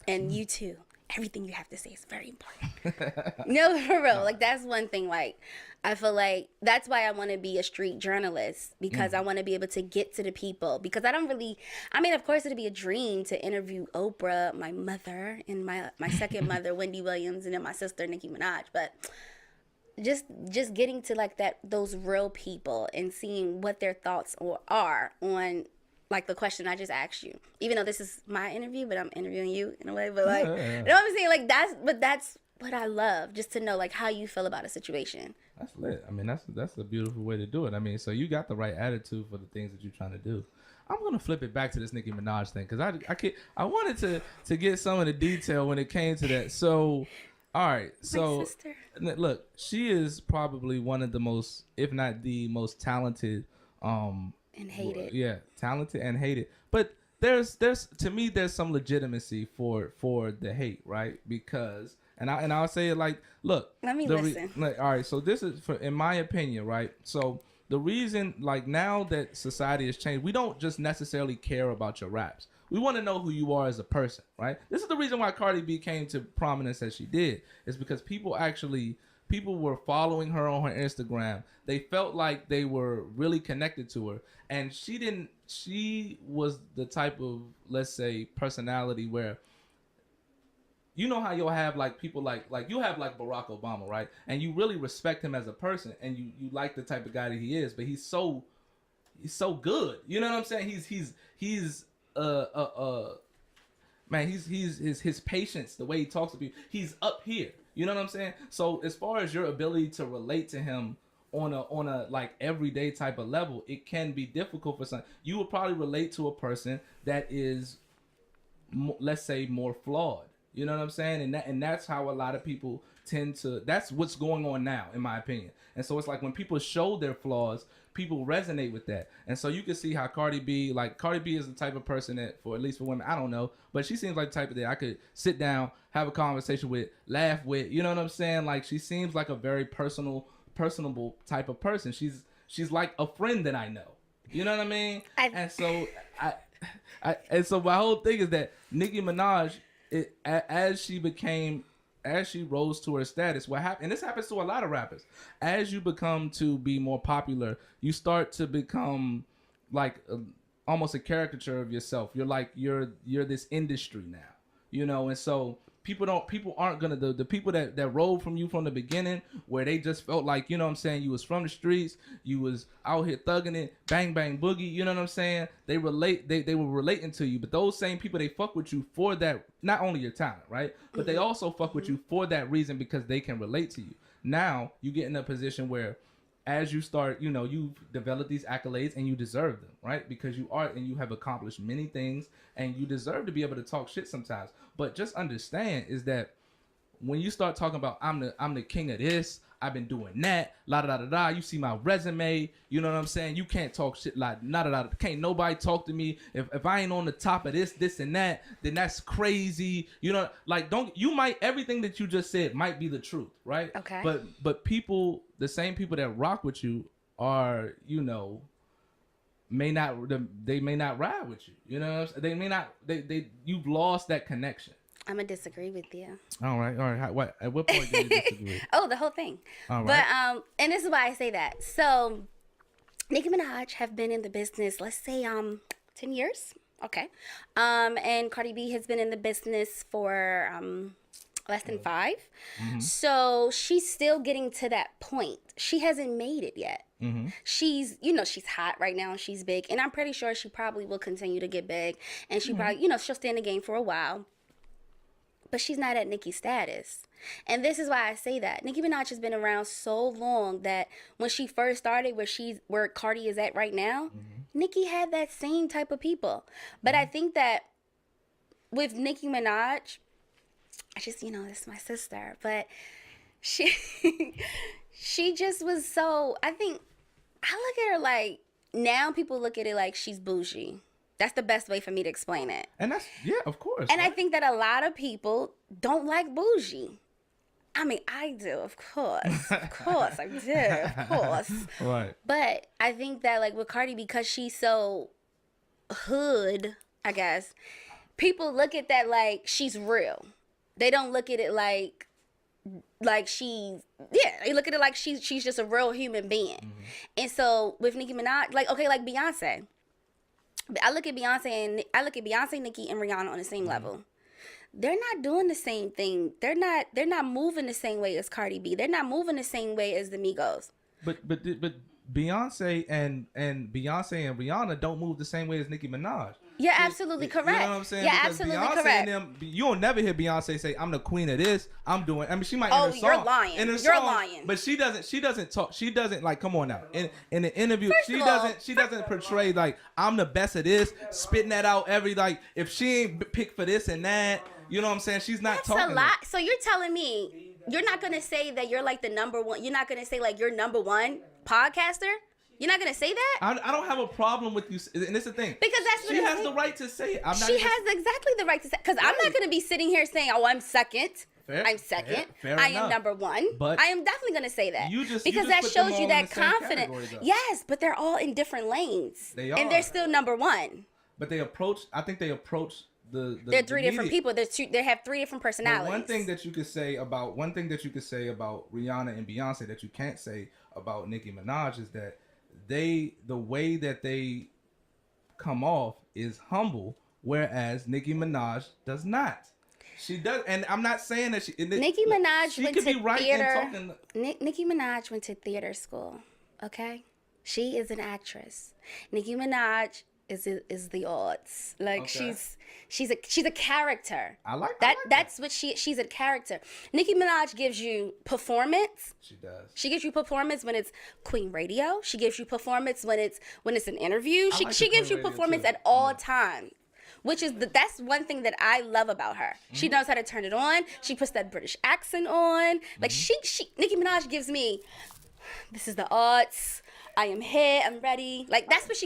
And you too. Everything you have to say is very important. No, for real. Like, that's one thing. Like, I feel like that's why I want to be a street journalist, because I want to be able to get to the people. Because I don't really, I mean, of course, it'd be a dream to interview Oprah, my mother, and my second mother, Wendy Williams, and then my sister, Nicki Minaj. But just getting to like those real people and seeing what their thoughts are on like the question I just asked you. Even though this is my interview, but I'm interviewing you in a way. But like, you know what I'm saying? Like that's what I love, just to know like how you feel about a situation. That's lit. I mean, that's a beautiful way to do it. I mean, so you got the right attitude for the things that you're trying to do. I'm gonna flip it back to this Nicki Minaj thing because I wanted to get some of the detail when it came to that. So, all right, so look, she is probably one of the most, if not the most talented, and hated. Yeah, talented and hated. But there's to me there's some legitimacy for the hate, right? Because I'll say it like, look, let me listen. Like, all right, so this is for, in my opinion, right? So the reason, like, now that society has changed, we don't just necessarily care about your raps. We want to know who you are as a person, right? This is the reason why Cardi B came to prominence as she did, is because people were following her on her Instagram. They felt like they were really connected to her, and she was the type of, let's say, personality where, you know how you'll have like people like you have like Barack Obama, right? And you really respect him as a person, and you like the type of guy that he is, but he's so good. You know what I'm saying? He's man, his patience, the way he talks to people, he's up here. You know what I'm saying? So as far as your ability to relate to him on a like everyday type of level, it can be difficult for some. You would probably relate to a person that is, let's say, more flawed. You know what I'm saying? And that's how a lot of people tend to. That's what's going on now, in my opinion. And so it's like when people show their flaws, people resonate with that. And so you can see how Cardi B is the type of person that, for at least for women, I don't know, but she seems like the type of that I could sit down, have a conversation with, laugh with. You know what I'm saying? Like, she seems like a very personable type of person. She's like a friend that I know. You know what I mean? And so and so my whole thing is that Nicki Minaj, as she rose to her status, what happened, and this happens to a lot of rappers, as you become to be more popular, you start to become like almost a caricature of yourself. You're like, you're this industry now, you know. And so people aren't gonna, the people that rolled from you from the beginning, where they just felt like, you know what I'm saying, you was from the streets, you was out here thugging it, bang bang boogie, you know what I'm saying, they were relating to you. But those same people, they fuck with you for that, not only your talent, right, but they also fuck with you for that reason, because they can relate to you. Now you get in a position where, as you start, you know, you've developed these accolades and you deserve them, right? Because you are, and you have accomplished many things, and you deserve to be able to talk shit sometimes. But just understand is that when you start talking about, I'm the king of this, I've been doing that, la da da da, you see my resume, you know what I'm saying? You can't talk shit like da da da. Can't nobody talk to me if I ain't on the top of this and that, then that's crazy. You know, like, everything that you just said might be the truth, right? Okay. But people, the same people that rock with you are, you know, may not ride with you. You know what I'm saying? They may not, you've lost that connection. I'm gonna disagree with you. All right. At what point did you disagree? Oh, the whole thing. All right. But and this is why I say that. So, Nicki Minaj have been in the business, let's say 10 years. Okay. And Cardi B has been in the business for less than 5. Mm-hmm. So she's still getting to that point. She hasn't made it yet. Mm-hmm. She's hot right now and she's big, and I'm pretty sure she probably will continue to get big, and she probably, she'll stay in the game for a while. But she's not at Nicki's status. And this is why I say that. Nicki Minaj has been around so long that when she first started, where Cardi is at right now, Nicki had that same type of people. But I think that with Nicki Minaj, I just, that's my sister. But she she just was so, I look at her like, now people look at it like she's bougie. That's the best way for me to explain it. And that's, yeah, of course. And right? I think that a lot of people don't like bougie. I mean, I do, of course. Of course, I do, of course. Right. But I think that, like, with Cardi, because she's so hood, I guess, people look at that like she's real. They don't look at it like she's, they look at it like she's just a real human being. Mm-hmm. And so with Nicki Minaj, like Beyonce. I look at Beyonce, Nicki, and Rihanna on the same level. They're not doing the same thing. They're not moving the same way as Cardi B. They're not moving the same way as the Migos. But Beyonce and Rihanna don't move the same way as Nicki Minaj. You're absolutely correct. You know what I'm saying? You're Because absolutely Beyonce correct. and them, you will never hear Beyonce say, "I'm the queen of this. I'm doing." I mean, she might. Oh, in her song, you're lying. in her You're song, lying. But she doesn't. She doesn't talk. She doesn't like. Come on now. In the interview, First she of all- doesn't. She doesn't portray like I'm the best of this. Spitting that out every like. If she ain't picked for this and that, you know what I'm saying? She's not That's talking. a lot. So you're telling me you're not gonna say that you're like the number one. You're not gonna say like you're number one podcaster. You're not gonna say that? I don't have a problem with you, and it's the thing. Because that's what she it has is. the right to say it. I'm not She even, has exactly the right to say. Because I'm not gonna be sitting here saying, "Oh, I'm second. Fair, I'm second. fair I enough. am number one." But I am definitely gonna say that. you just because put that them shows all you in that the same confidence. category, though. Yes, but they're all in different lanes. They are. And they're still number one. But they approach. I think they approach the. They're three the different media. people. They have three different personalities. One thing that you could say about Rihanna and Beyonce that you can't say about Nicki Minaj is that the way that they come off is humble, whereas Nicki Minaj does not. She does, and I'm not saying that Nicki Minaj went could to be right theater. in talking. Nicki Minaj went to theater school. Okay, she is an actress. Nicki Minaj is the odds. Like Okay. she's a character. I like that. I like That's what she's a character. Nicki Minaj gives you performance. She does. She gives you performance when it's Queen Radio. She gives you performance when it's an interview. I She like she the gives Queen you Radio performance too. at all times. Which is that's one thing that I love about her. She knows how to turn it on. She puts that British accent on. Like she Nicki Minaj gives me, this is the odds. I am here. I'm ready. Like that's what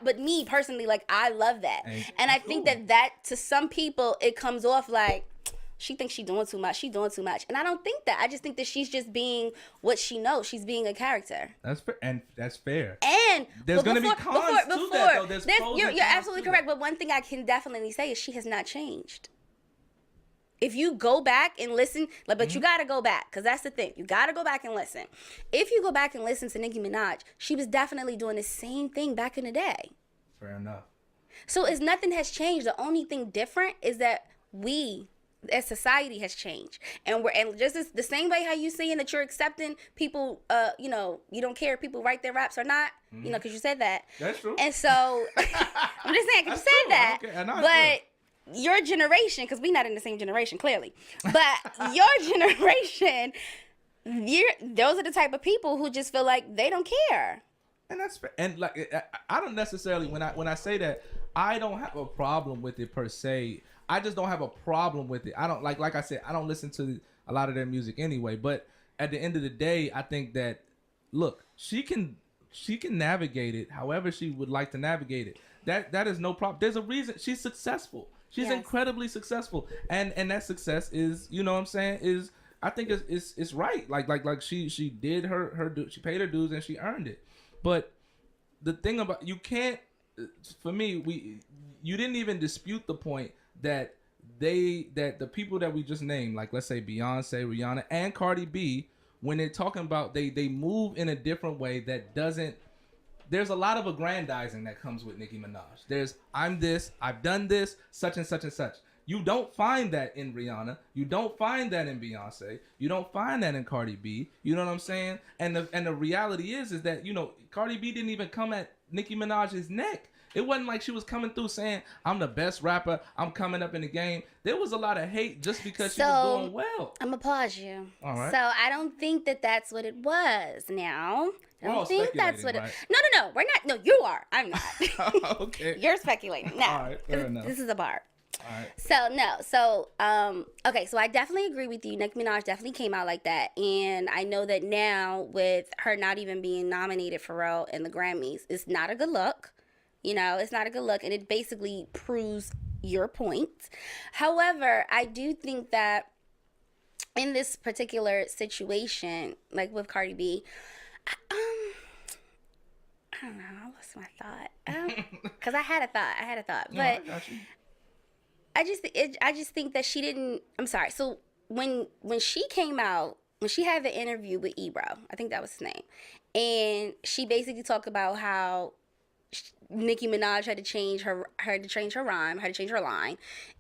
but me personally, like I love that. And I think that to some people it comes off like she thinks she's doing too much. She's doing too much. And I don't think that. I just think that she's just being what she knows. She's being a character. That's fair, and that's fair. And there's going to be cons to that, though. There's pros you're and cons absolutely to correct. that. But one thing I can definitely say is she has not changed. If you go back and listen, but you got to go back because that's the thing. You got to go back and listen. If you go back and listen to Nicki Minaj, she was definitely doing the same thing back in the day. Fair enough. So nothing has changed. The only thing different is that we as society has changed, and just the same way how you saying that you're accepting people, you don't care if people write their raps or not, because you said that. That's true. And so I'm just saying, because you said true. that, Okay, I know it's but your generation, because we're not in the same generation clearly, but your generation, those are the type of people who just feel like they don't care. And that's fair. And like I don't necessarily when I say that I don't have a problem with it per se. I just don't have a problem with it. I don't like I said I don't listen to a lot of their music anyway. But at the end of the day, I think that look, she can navigate it however she would like to navigate it. That is no problem. There's a reason she's successful. She's incredibly successful, and that success is you know what I'm saying is I think it's right. Like she did her she paid her dues and she earned it. But the thing about you can't for me you didn't even dispute the point that the people that we just named, like let's say Beyonce, Rihanna, and Cardi B, when they're talking about they move in a different way that doesn't. There's a lot of aggrandizing that comes with Nicki Minaj. There's I'm this, I've done this, such and such and such. You don't find that in Rihanna. You don't find that in Beyonce. You don't find that in Cardi B. You know what I'm saying? And the reality is that Cardi B didn't even come at Nicki Minaj's neck. It wasn't like she was coming through saying, I'm the best rapper, I'm coming up in the game. There was a lot of hate just because she was doing well. I'm going to pause you. All right. So I don't think that that's what it was now. I don't think that's what right? No, we're not. No, you are. I'm not. Okay. You're speculating. No. All right, fair enough. This is a bar. All right. So okay, so I definitely agree with you. Nicki Minaj definitely came out like that. And I know that now with her not even being nominated for real in the Grammys, it's not a good look. It's not a good look, and it basically proves your point. However, I do think that in this particular situation, like with Cardi B, I don't know, I lost my thought. Because I had a thought, No, but I got you. I just think that she didn't. I'm sorry. So when she came out, when she had the interview with Ebro, I think that was his name, and she basically talked about how Nicki Minaj had to change her rhyme, had to change her line.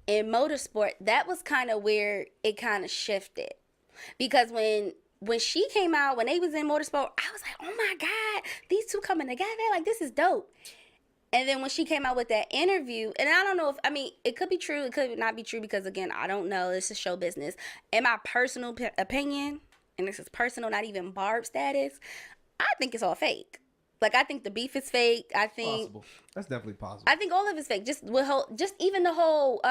In motorsport, that was kind of where it kind of shifted, because when she came out, when they was in motorsport, I was like, oh my God, these two coming together, like this is dope. And then when she came out with that interview, and I don't know if, I mean, it could be true, it could not be true, because again, I don't know. This is show business. In my personal opinion, and this is personal, not even Barb status, I think it's all fake. Like, I think the beef is fake. I think Possible. That's definitely possible. I think all of it's fake. Just even the whole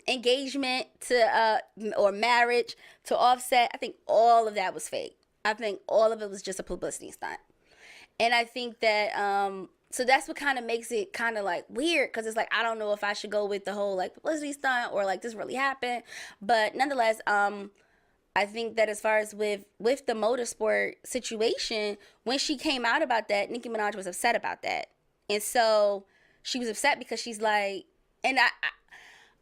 engagement to or marriage to Offset. I think all of that was fake. I think all of it was just a publicity stunt. And I think that so that's what kind of makes it kind of like weird, because it's like, I don't know if I should go with the whole like publicity stunt or like this really happened. But nonetheless, I think that as far as with the motorsport situation, when she came out about that, Nicki Minaj was upset about that. And so she was upset because she's like, and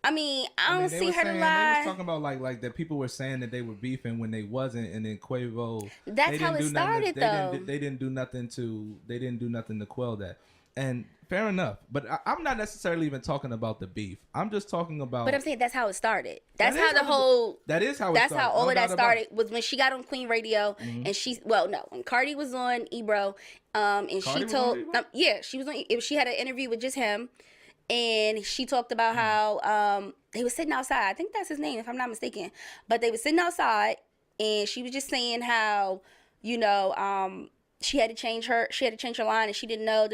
I mean, I don't see her to lie. They was talking about like that people were saying that they were beefing when they wasn't, and then Quavo. That's how it started, though. They didn't do nothing to quell that, and fair enough. But I'm not necessarily even talking about the beef. I'm just talking about. But I'm saying that's how it started. That's how the whole. That is how. That's how all of that started. Was when she got on Queen Radio, and when Cardi was on Ebro, and she told, she was on. She had an interview with just him. And she talked about how they were sitting outside. I think that's his name, if I'm not mistaken. But they were sitting outside, and she was just saying how, she had to change her line, and she didn't know.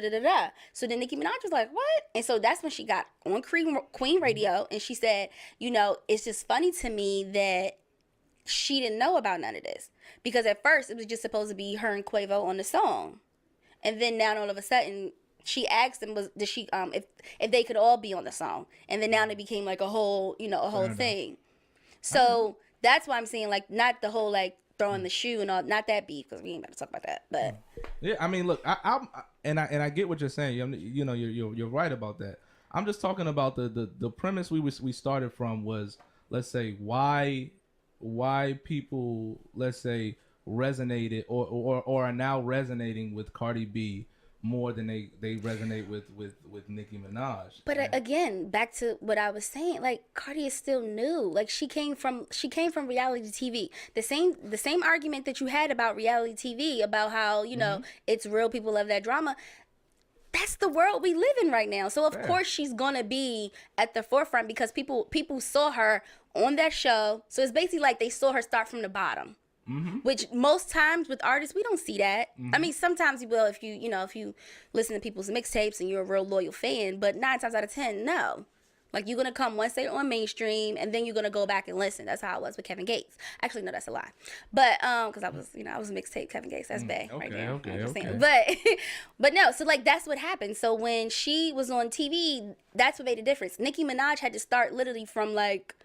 So then Nicki Minaj was like, "What?" And so that's when she got on Queen Radio, and she said, it's just funny to me that she didn't know about none of this, because at first it was just supposed to be her and Quavo on the song, and then now all of a sudden. She asked them, if they could all be on the song, and then now it became like a whole thing. So that's why I'm saying, like, not the whole like throwing the shoe and all, not that beef, because we ain't about to talk about that. But yeah, I mean, look, I get what you're saying. You're right about that. I'm just talking about the premise we started from was, let's say, why people, let's say, resonated or are now resonating with Cardi B more than they resonate with Nicki Minaj. But again, back to what I was saying, like, Cardi is still new. Like, she came from reality TV. The same argument that you had about reality TV, about how, it's real, people love that drama. That's the world we live in right now. So of course she's gonna be at the forefront, because people saw her on that show. So it's basically like they saw her start from the bottom. Mm-hmm. Which most times with artists, we don't see that. Mm-hmm. I mean, sometimes you will if you listen to people's mixtapes and you're a real loyal fan, but 9 times out of 10, no. Like, you're going to come once they're on mainstream, and then you're going to go back and listen. That's how it was with Kevin Gates. Actually, no, that's a lie. But, because I was a mixtape Kevin Gates. That's bae right there. Okay. But no, so, like, that's what happened. So when she was on TV, that's what made a difference. Nicki Minaj had to start literally from, like,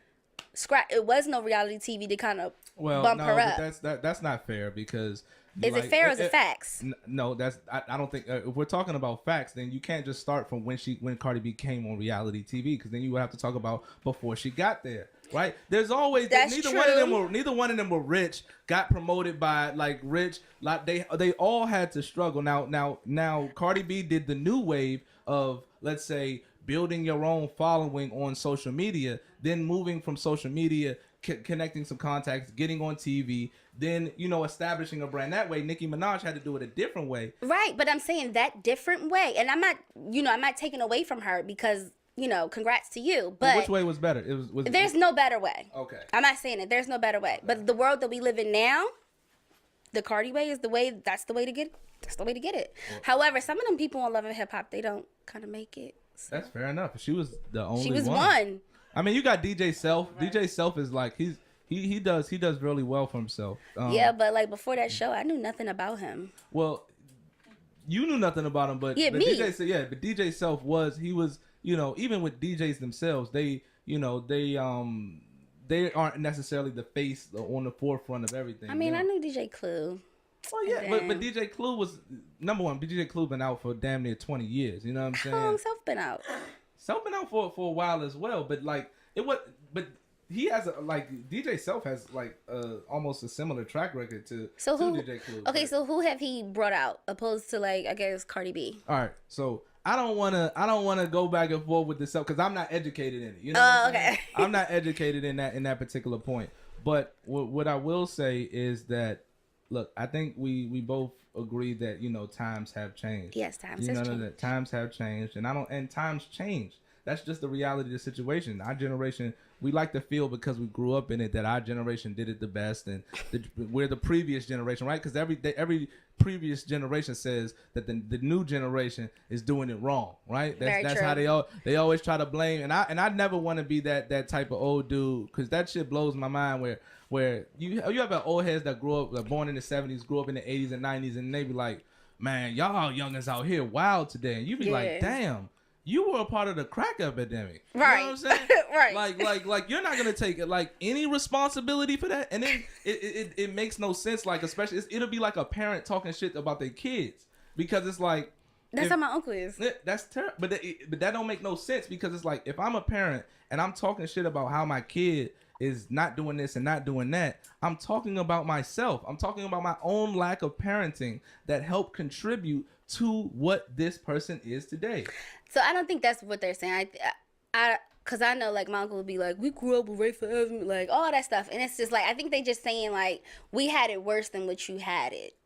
scratch. It was no reality TV to kind of bump her up. That's not fair, because is it fair or is it facts? No, I don't think if we're talking about facts, then you can't just start from when Cardi B came on reality TV, because then you would have to talk about before she got there, right? There's always neither one of them were rich, got promoted by like rich, like they all had to struggle. Now Cardi B did the new wave of, let's say, building your own following on social media, then moving from social media, connecting some contacts, getting on TV, then, establishing a brand that way. Nicki Minaj had to do it a different way. Right, but I'm saying that different way. And I'm not taking away from her, because, congrats to you. But which way was better? There's no better way. Okay. I'm not saying it. There's no better way. Okay. But the world that we live in now, the Cardi way is the way. That's the way to get it. That's the way to get it. Well, however, some of them people on Love and Hip Hop, they don't kind of make it. So. That's fair enough. She was the only one. She was one. I mean, you got DJ Self. Right. DJ Self is like, he does really well for himself. Yeah, but like before that show, I knew nothing about him. Well, you knew nothing about him, but me. DJ Self was even with DJs themselves, they aren't necessarily the face on the forefront of everything. I mean, I knew DJ Clue. Well, yeah, but DJ Clue was number one. DJ Clue been out for damn near 20 years. You know what I'm saying? How long Self been out? Self been out for a while as well. But like but he has DJ Self has almost a similar track record to DJ Clue. Okay, so who have he brought out opposed to, like, I guess Cardi B? All right, so I don't wanna go back and forth with this Self, because I'm not educated in it. You know? Okay. I'm not educated in that particular point. But what I will say is that, look, I think we both agree that times have changed. Yes, times has changed. That times have changed, and times change. That's just the reality of the situation. Our generation, we like to feel because we grew up in it that our generation did it the best, and we're the previous generation, right? Because every previous generation says that the new generation is doing it wrong, right? That's true. how they always try to blame, and I never want to be that type of old dude, because that shit blows my mind. Where you have old heads that grew up, born in the 70s, grew up in the 80s and 90s, and they be like, man, y'all youngins out here wild today, and you be like, damn. You were a part of the crack epidemic. Right. You know what I'm saying? Right. Like you're not gonna take any responsibility for that. And then it makes no sense. Like, especially it'll be like a parent talking shit about their kids, because it's like, that's how my uncle is. That's terrible. But that don't make no sense, because it's like, if I'm a parent and I'm talking shit about how my kid is not doing this and not doing that, I'm talking about myself. I'm talking about my own lack of parenting that helped contribute to what this person is today. So I don't think that's what they're saying. Cause I know, like, my uncle would be like, we grew up with rape forever, like all that stuff, and it's just like, I think they just saying like, we had it worse than what you had it.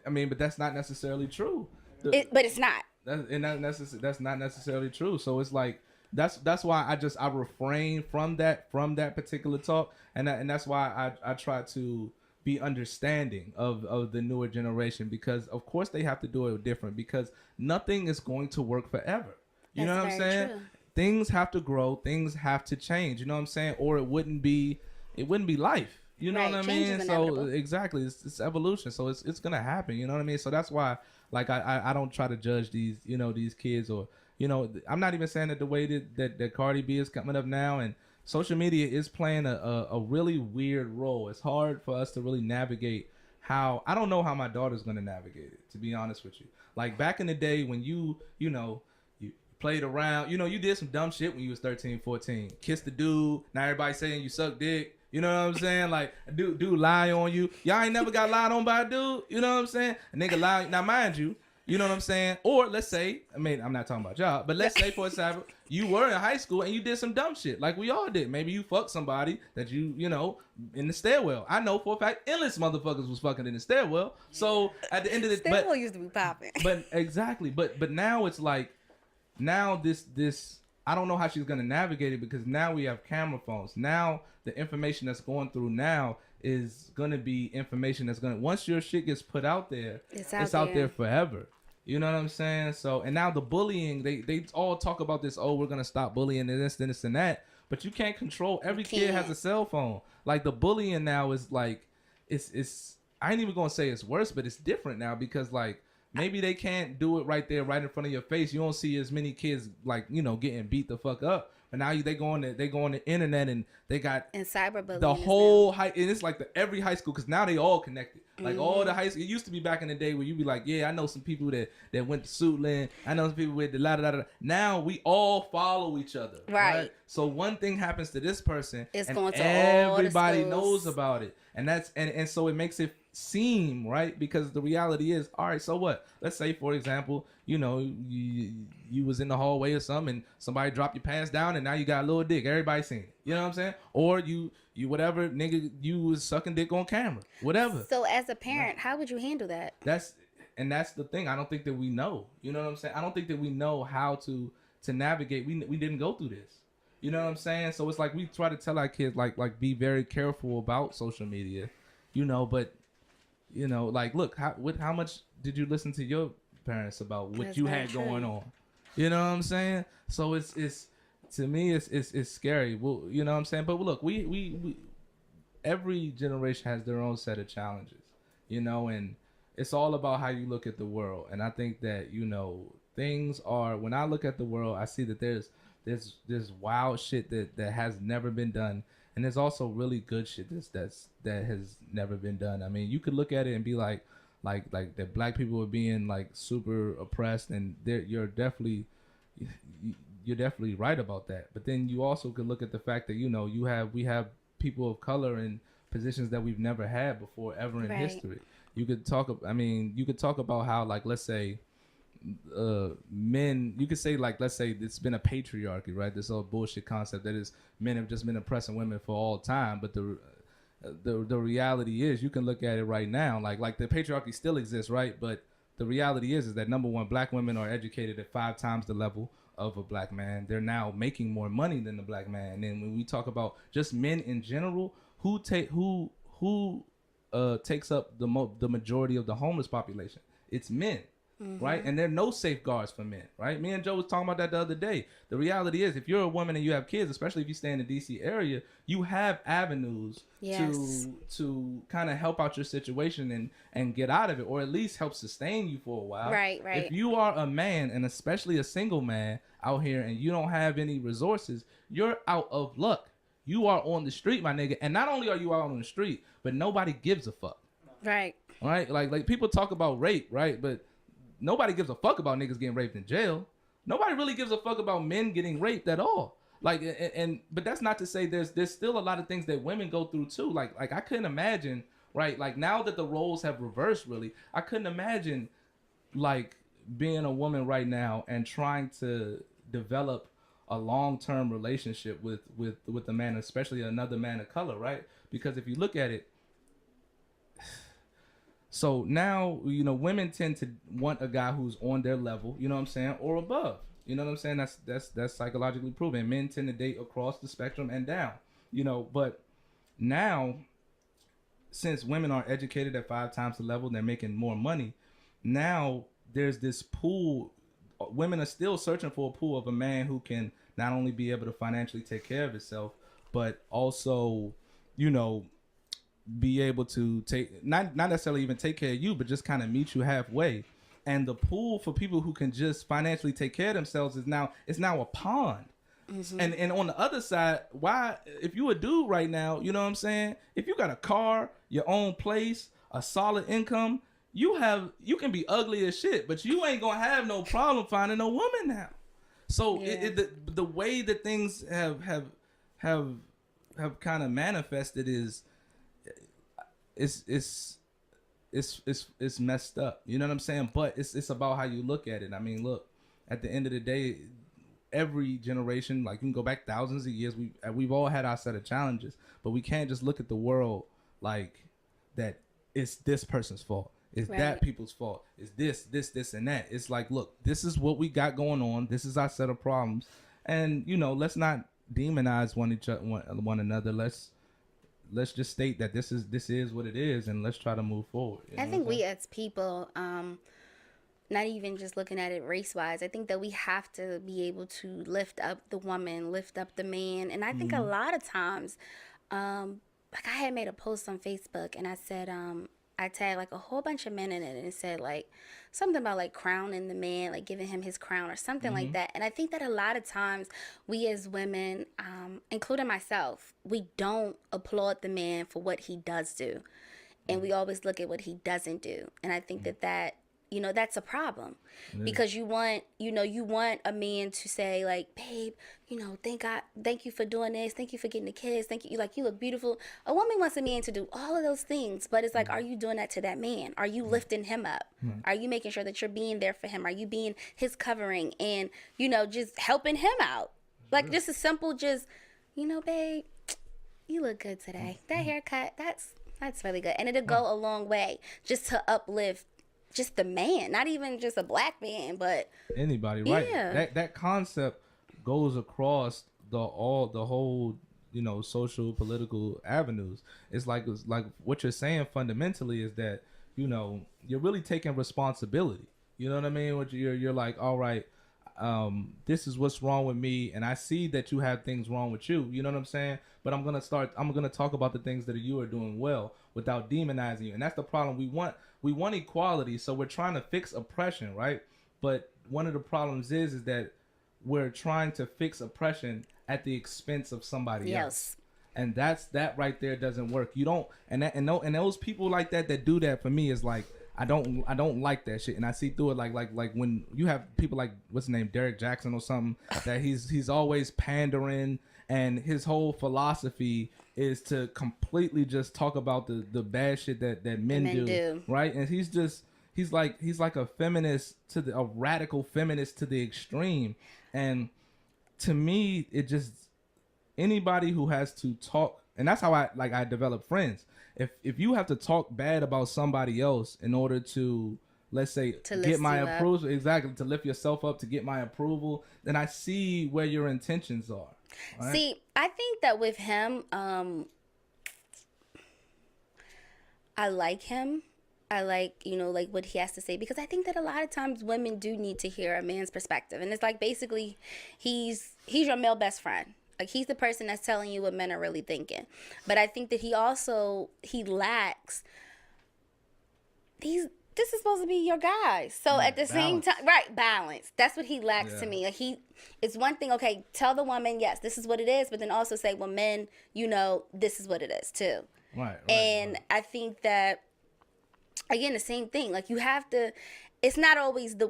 I mean, but that's not necessarily true. But it's not. That's not necessarily true. So it's like, that's why I refrain from that particular talk, and that's why I try to be understanding of the newer generation, because of course they have to do it different, because nothing is going to work forever. You know what I'm saying? True. Things have to grow, things have to change, you know what I'm saying? Or it wouldn't be life. You know what I mean? So exactly, it's evolution. So it's gonna happen, you know what I mean? So that's why, like, I don't try to judge these kids, or I'm not even saying that the way that Cardi B is coming up now, and social media is playing a really weird role. It's hard for us to really navigate how. I don't know how my daughter's going to navigate it, to be honest with you. Like, back in the day when you played around, you did some dumb shit when you was 13, 14. Kissed the dude. Now everybody saying you suck dick. You know what I'm saying? Like, dude lie on you. Y'all ain't never got lied on by a dude. You know what I'm saying? A nigga lie. Now, mind you, you know what I'm saying? Or let's say, I mean, I'm not talking about y'all, but let's say, for example, you were in high school and you did some dumb shit like we all did. Maybe you fucked somebody that you in the stairwell. I know for a fact endless motherfuckers was fucking in the stairwell. So at the end of the stairwell used to be popping. But exactly. But now it's like, now this I don't know how she's gonna navigate it, because now we have camera phones. Now the information that's going through now is gonna be information that's gonna, once your shit gets put out there, it's out there forever. You know what I'm saying? So, and now the bullying, they all talk about this, oh, we're going to stop bullying and this and that. But you can't control. Every kid has a cell phone. Like, the bullying now is like, it's I ain't even going to say it's worse, but it's different now, because, like, maybe they can't do it right there, right in front of your face. You don't see as many kids, like, getting beat the fuck up. But now they go on the internet, and they got and cyberbullying the whole high, and it's like every high school, because now they all connected. Like, all the high school. It used to be back in the day where you be like, yeah, I know some people that went to Suitland. I know some people with the la. Now we all follow each other. Right. So one thing happens to this person, it's and going to everybody knows about it. And that's and so it makes it seem right, because the reality is, all right, so what? Let's say, for example, you was in the hallway or something, and somebody dropped your pants down, and now you got a little dick. Everybody seen it. You know what I'm saying? Or you whatever, nigga, you was sucking dick on camera. Whatever. So as a parent, how would you handle that? That's the thing. I don't think that we know. You know what I'm saying? I don't think that we know how to navigate. We didn't go through this. You know what I'm saying? So it's like, we try to tell our kids, like be very careful about social media. But like, look, how much did you listen to your parents about what you had going on? You know what I'm saying? So it's to me, it's scary. Well, you know what I'm saying? But look, we every generation has their own set of challenges, and it's all about how you look at the world. And I think that, things are, when I look at the world, I see that there's wild shit that has never been done. And there's also really good shit that has never been done. I mean, you could look at it and be like that black people are being like super oppressed, and you're definitely right about that. But then you also could look at the fact that we have people of color in positions that we've never had before ever in history. You could talk about how, like, let's say men, you could say, like, let's say it's been a patriarchy, right? This whole bullshit concept that is men have just been oppressing women for all time, but the reality is, you can look at it right now, like the patriarchy still exists, right? But the reality is that number one, black women are educated at 5 times the level of a black man. They're now making more money than the black man. And then when we talk about just men in general, who takes up the majority of the homeless population? It's men. Right, and there are no safeguards for men. Right, me and Joe was talking about that the other day. The reality is, if you're a woman and you have kids, especially if you stay in the DC area, you have avenues to kind of help out your situation and get out of it, or at least help sustain you for a while. Right. If you are a man, and especially a single man out here, and you don't have any resources, you're out of luck. You are on the street, my nigga. And not only are you out on the street, but nobody gives a fuck. Right. Right, like people talk about rape, right, but nobody gives a fuck about niggas getting raped in jail. Nobody really gives a fuck about men getting raped at all. Like, but that's not to say there's still a lot of things that women go through too. Like I couldn't imagine, right? Like, now that the roles have reversed, really, I couldn't imagine like being a woman right now and trying to develop a long-term relationship with a man, especially another man of color, right? Because if you look at it, so now, you know, women tend to want a guy who's on their level, you know what I'm saying, or above. You know what I'm saying? That's psychologically proven. Men tend to date across the spectrum and down, you know. But now, since women are educated at 5 times the level, they're making more money. Now there's this pool. Women are still searching for a pool of a man who can not only be able to financially take care of himself, but also, you know, be able to take not necessarily even take care of you, but just kind of meet you halfway. And the pool for people who can just financially take care of themselves is now a pond. And on the other side, why, if you a dude right now, you know what I'm saying, if you got a car, your own place, a solid income, you can be ugly as shit, but you ain't gonna have no problem finding a woman now. So the way that things have kind of manifested is it's messed up. You know what I'm saying? But it's about how you look at it. I mean, look, at the end of the day, every generation, like, you can go back thousands of years, we've all had our set of challenges, but we can't just look at the world like that it's this person's fault. It's that people's fault. It's this, and that. It's like, look, this is what we got going on. This is our set of problems. And, you know, let's not demonize one another. Let's just state that this is what it is, and let's try to move forward. I think we as people, not even just looking at it race-wise, I think that we have to be able to lift up the woman, lift up the man. And I think a lot of times, like, I had made a post on Facebook, and I said, I tagged like a whole bunch of men in it, and it said like something about like crowning the man, like giving him his crown or something like that. And I think that a lot of times we as women, including myself, we don't applaud the man for what he does do, and we always look at what he doesn't do. And I think that you know, that's a problem, because you want a man to say like, babe, you know, thank you for doing this, thank you for getting the kids, thank you, like, you look beautiful. A woman wants a man to do all of those things, but it's like, are you doing that to that man? Are you lifting him up? Are you making sure that you're being there for him? Are you being his covering and, you know, just helping him out? Like, just a simple, just, you know, babe, you look good today. That haircut, that's really good, and it'll go a long way just to uplift just the man, not even just a black man, but anybody, right? That concept goes across the whole, you know, social, political avenues. It's like what you're saying fundamentally is that, you know, you're really taking responsibility. You know what I mean? What you're like, all right, this is what's wrong with me, and I see that you have things wrong with you. You know what I'm saying? But I'm gonna talk about the things that you are doing well without demonizing you, and that's the problem. We want equality, so we're trying to fix oppression, right? But one of the problems is that we're trying to fix oppression at the expense of somebody else. And that right there doesn't work. You don't, and those people like that do that, for me, is like, I don't like that shit, and I see through it like when you have people like, what's his name, Derek Jackson or something, that he's always pandering, and his whole philosophy is to completely just talk about the bad shit that men do, right? And he's like a feminist a radical feminist to the extreme, and to me, it just, anybody who has to talk and that's how I develop friends. If you have to talk bad about somebody else in order to, let's say, To get lift my you up. approval, exactly, to lift yourself up, to get my approval, then I see where your intentions are. Right? See, I think that with him, I like him. I like, like what he has to say, because I think that a lot of times women do need to hear a man's perspective. And it's like, basically, he's your male best friend. Like, he's the person that's telling you what men are really thinking. But I think that he lacks this is supposed to be your guy. So at the same time, right, balance. That's what he lacks to me. Like, it's one thing, okay, tell the woman, yes, this is what it is, but then also say, well, men, this is what it is too. Right. And I think that, again, the same thing. Like, you have to. It's not always the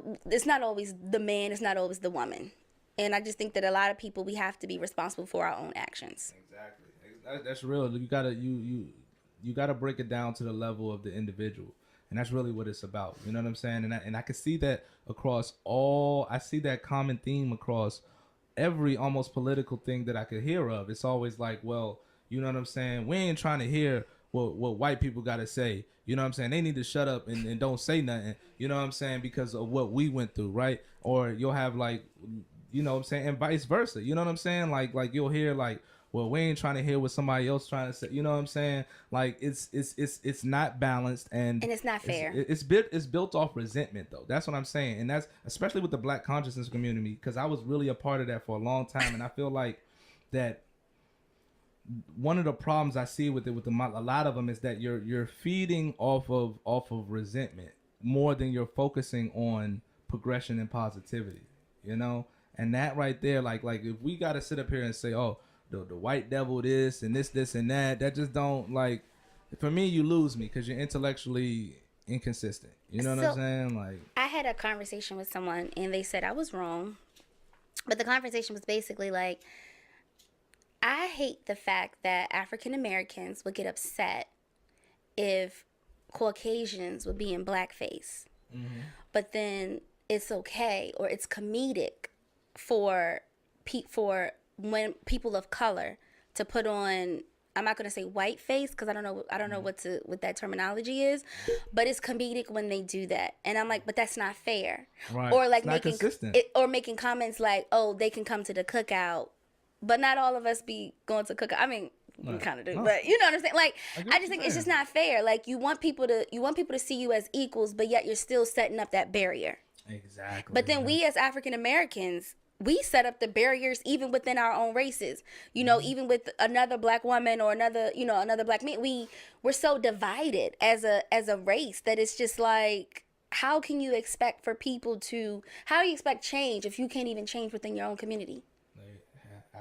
man. It's not always the woman. And I just think that a lot of people, we have to be responsible for our own actions. Exactly. That's real. You gotta break it down to the level of the individual, and that's really what it's about. You know what I'm saying? And I can see that across all. I see that common theme across every almost political thing that I could hear of. It's always like, well, you know what I'm saying? We ain't trying to hear what white people got to say. You know what I'm saying? They need to shut up and don't say nothing. You know what I'm saying? Because of what we went through, right? Or you'll have like, you know what I'm saying? And vice versa. You know what I'm saying? Like you'll hear like, well, we ain't trying to hear what somebody else trying to say. You know what I'm saying? Like it's not balanced and it's not fair. It's built off resentment though. That's what I'm saying. And that's especially with the Black consciousness community, because I was really a part of that for a long time, and I feel like that one of the problems I see with a lot of them is that you're feeding off of resentment more than you're focusing on progression and positivity, you know? And that right there, like if we got to sit up here and say, oh, the white devil this and this and that just don't, like, for me, you lose me because you're intellectually inconsistent. You know what I'm saying? Like, I had a conversation with someone and they said I was wrong, but the conversation was basically like, I hate the fact that African Americans would get upset if Caucasians would be in blackface. Mm-hmm. But then it's okay, or it's comedic for when people of color to put on, I'm not going to say white face because I don't know what that terminology is, but it's comedic when they do that. And I'm like, but that's not fair. Right. Or like making comments like, oh, they can come to the cookout. But not all of us be going to cook. I mean, we kind of do, but you know what I'm saying. Like, I just think it's just not fair. Like, you want people to see you as equals, but yet you're still setting up that barrier. Exactly. But then we as African Americans, we set up the barriers even within our own races. You know, even with another black woman or another black man, we're so divided as a race that it's just like, how can you expect how do you expect change if you can't even change within your own community?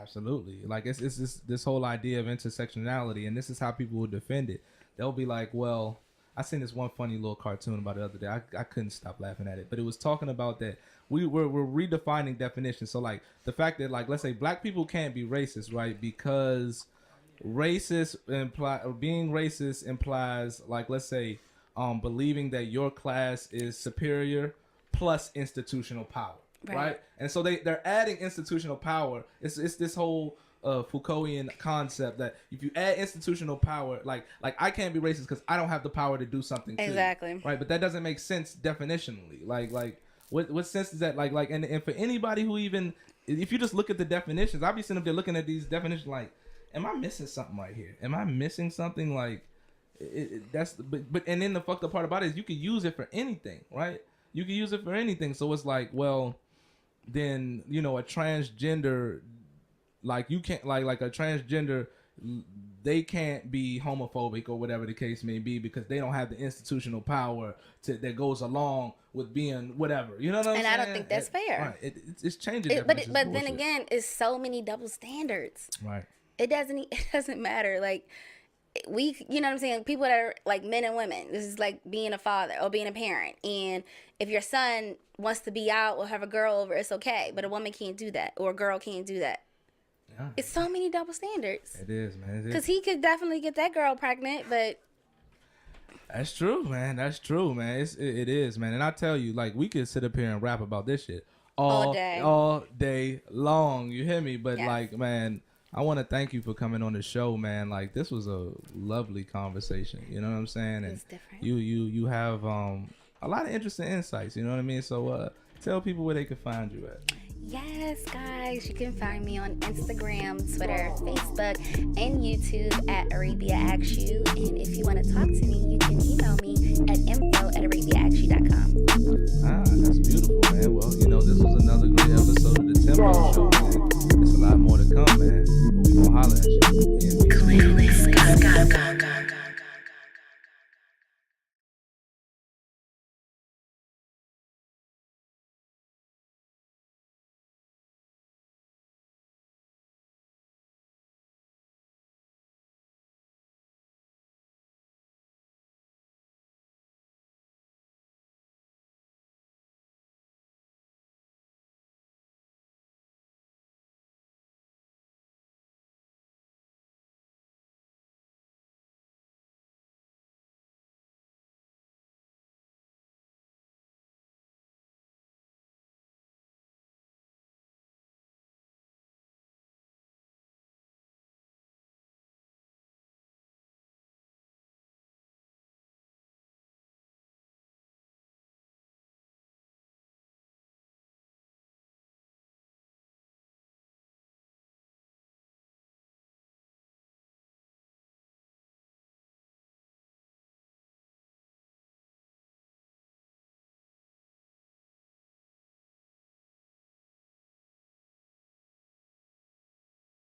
Absolutely. Like it's this whole idea of intersectionality, and this is how people will defend it. They'll be like, well, I seen this one funny little cartoon about it the other day. I couldn't stop laughing at it, but it was talking about that we're redefining definitions. So like the fact that, like, let's say black people can't be racist, right? Because being racist implies, like, let's say believing that your class is superior plus institutional power. Right. And so they're adding institutional power. It's this whole Foucaultian concept that if you add institutional power, like I can't be racist because I don't have the power to do something. Exactly. Too, right. But that doesn't make sense definitionally. Like what sense is that? Like and for anybody who even, if you just look at the definitions, I'll be sitting up there looking at these definitions like, am I missing something right here? Am I missing something? Like but and then the fucked up part about it is you can use it for anything, right? You can use it for anything. So it's like, well, then, you know, a transgender, like you can't, like a transgender, they can't be homophobic or whatever the case may be because they don't have the institutional power that goes along with being whatever. You know what I'm saying? And I don't think that's fair. Right. It's changing. But then again, it's so many double standards. Right. It doesn't matter. Like, you know what I'm saying? People that are like men and women. This is like being a father or being a parent. And if your son wants to be out or have a girl over, it's okay. But a woman can't do that, or a girl can't do that. Yeah. It's so many double standards. It is, man. Because he could definitely get that girl pregnant, but that's true, man. That's true, man. It is, man. And I tell you, like, we could sit up here and rap about this shit all day long. You hear me? But like, man, I want to thank you for coming on the show, man. Like this was a lovely conversation. You know what I'm saying? And It's different. you have a lot of interesting insights. You know what I mean? So tell people where they can find you at. Yes, guys, you can find me on Instagram, Twitter, Facebook, and YouTube at Arabia Asks You. And if you want to talk to me, you can email me at info@arabiaasksyou.com. Ah, that's beautiful, man. Well, this was another great episode of the Tempo Show.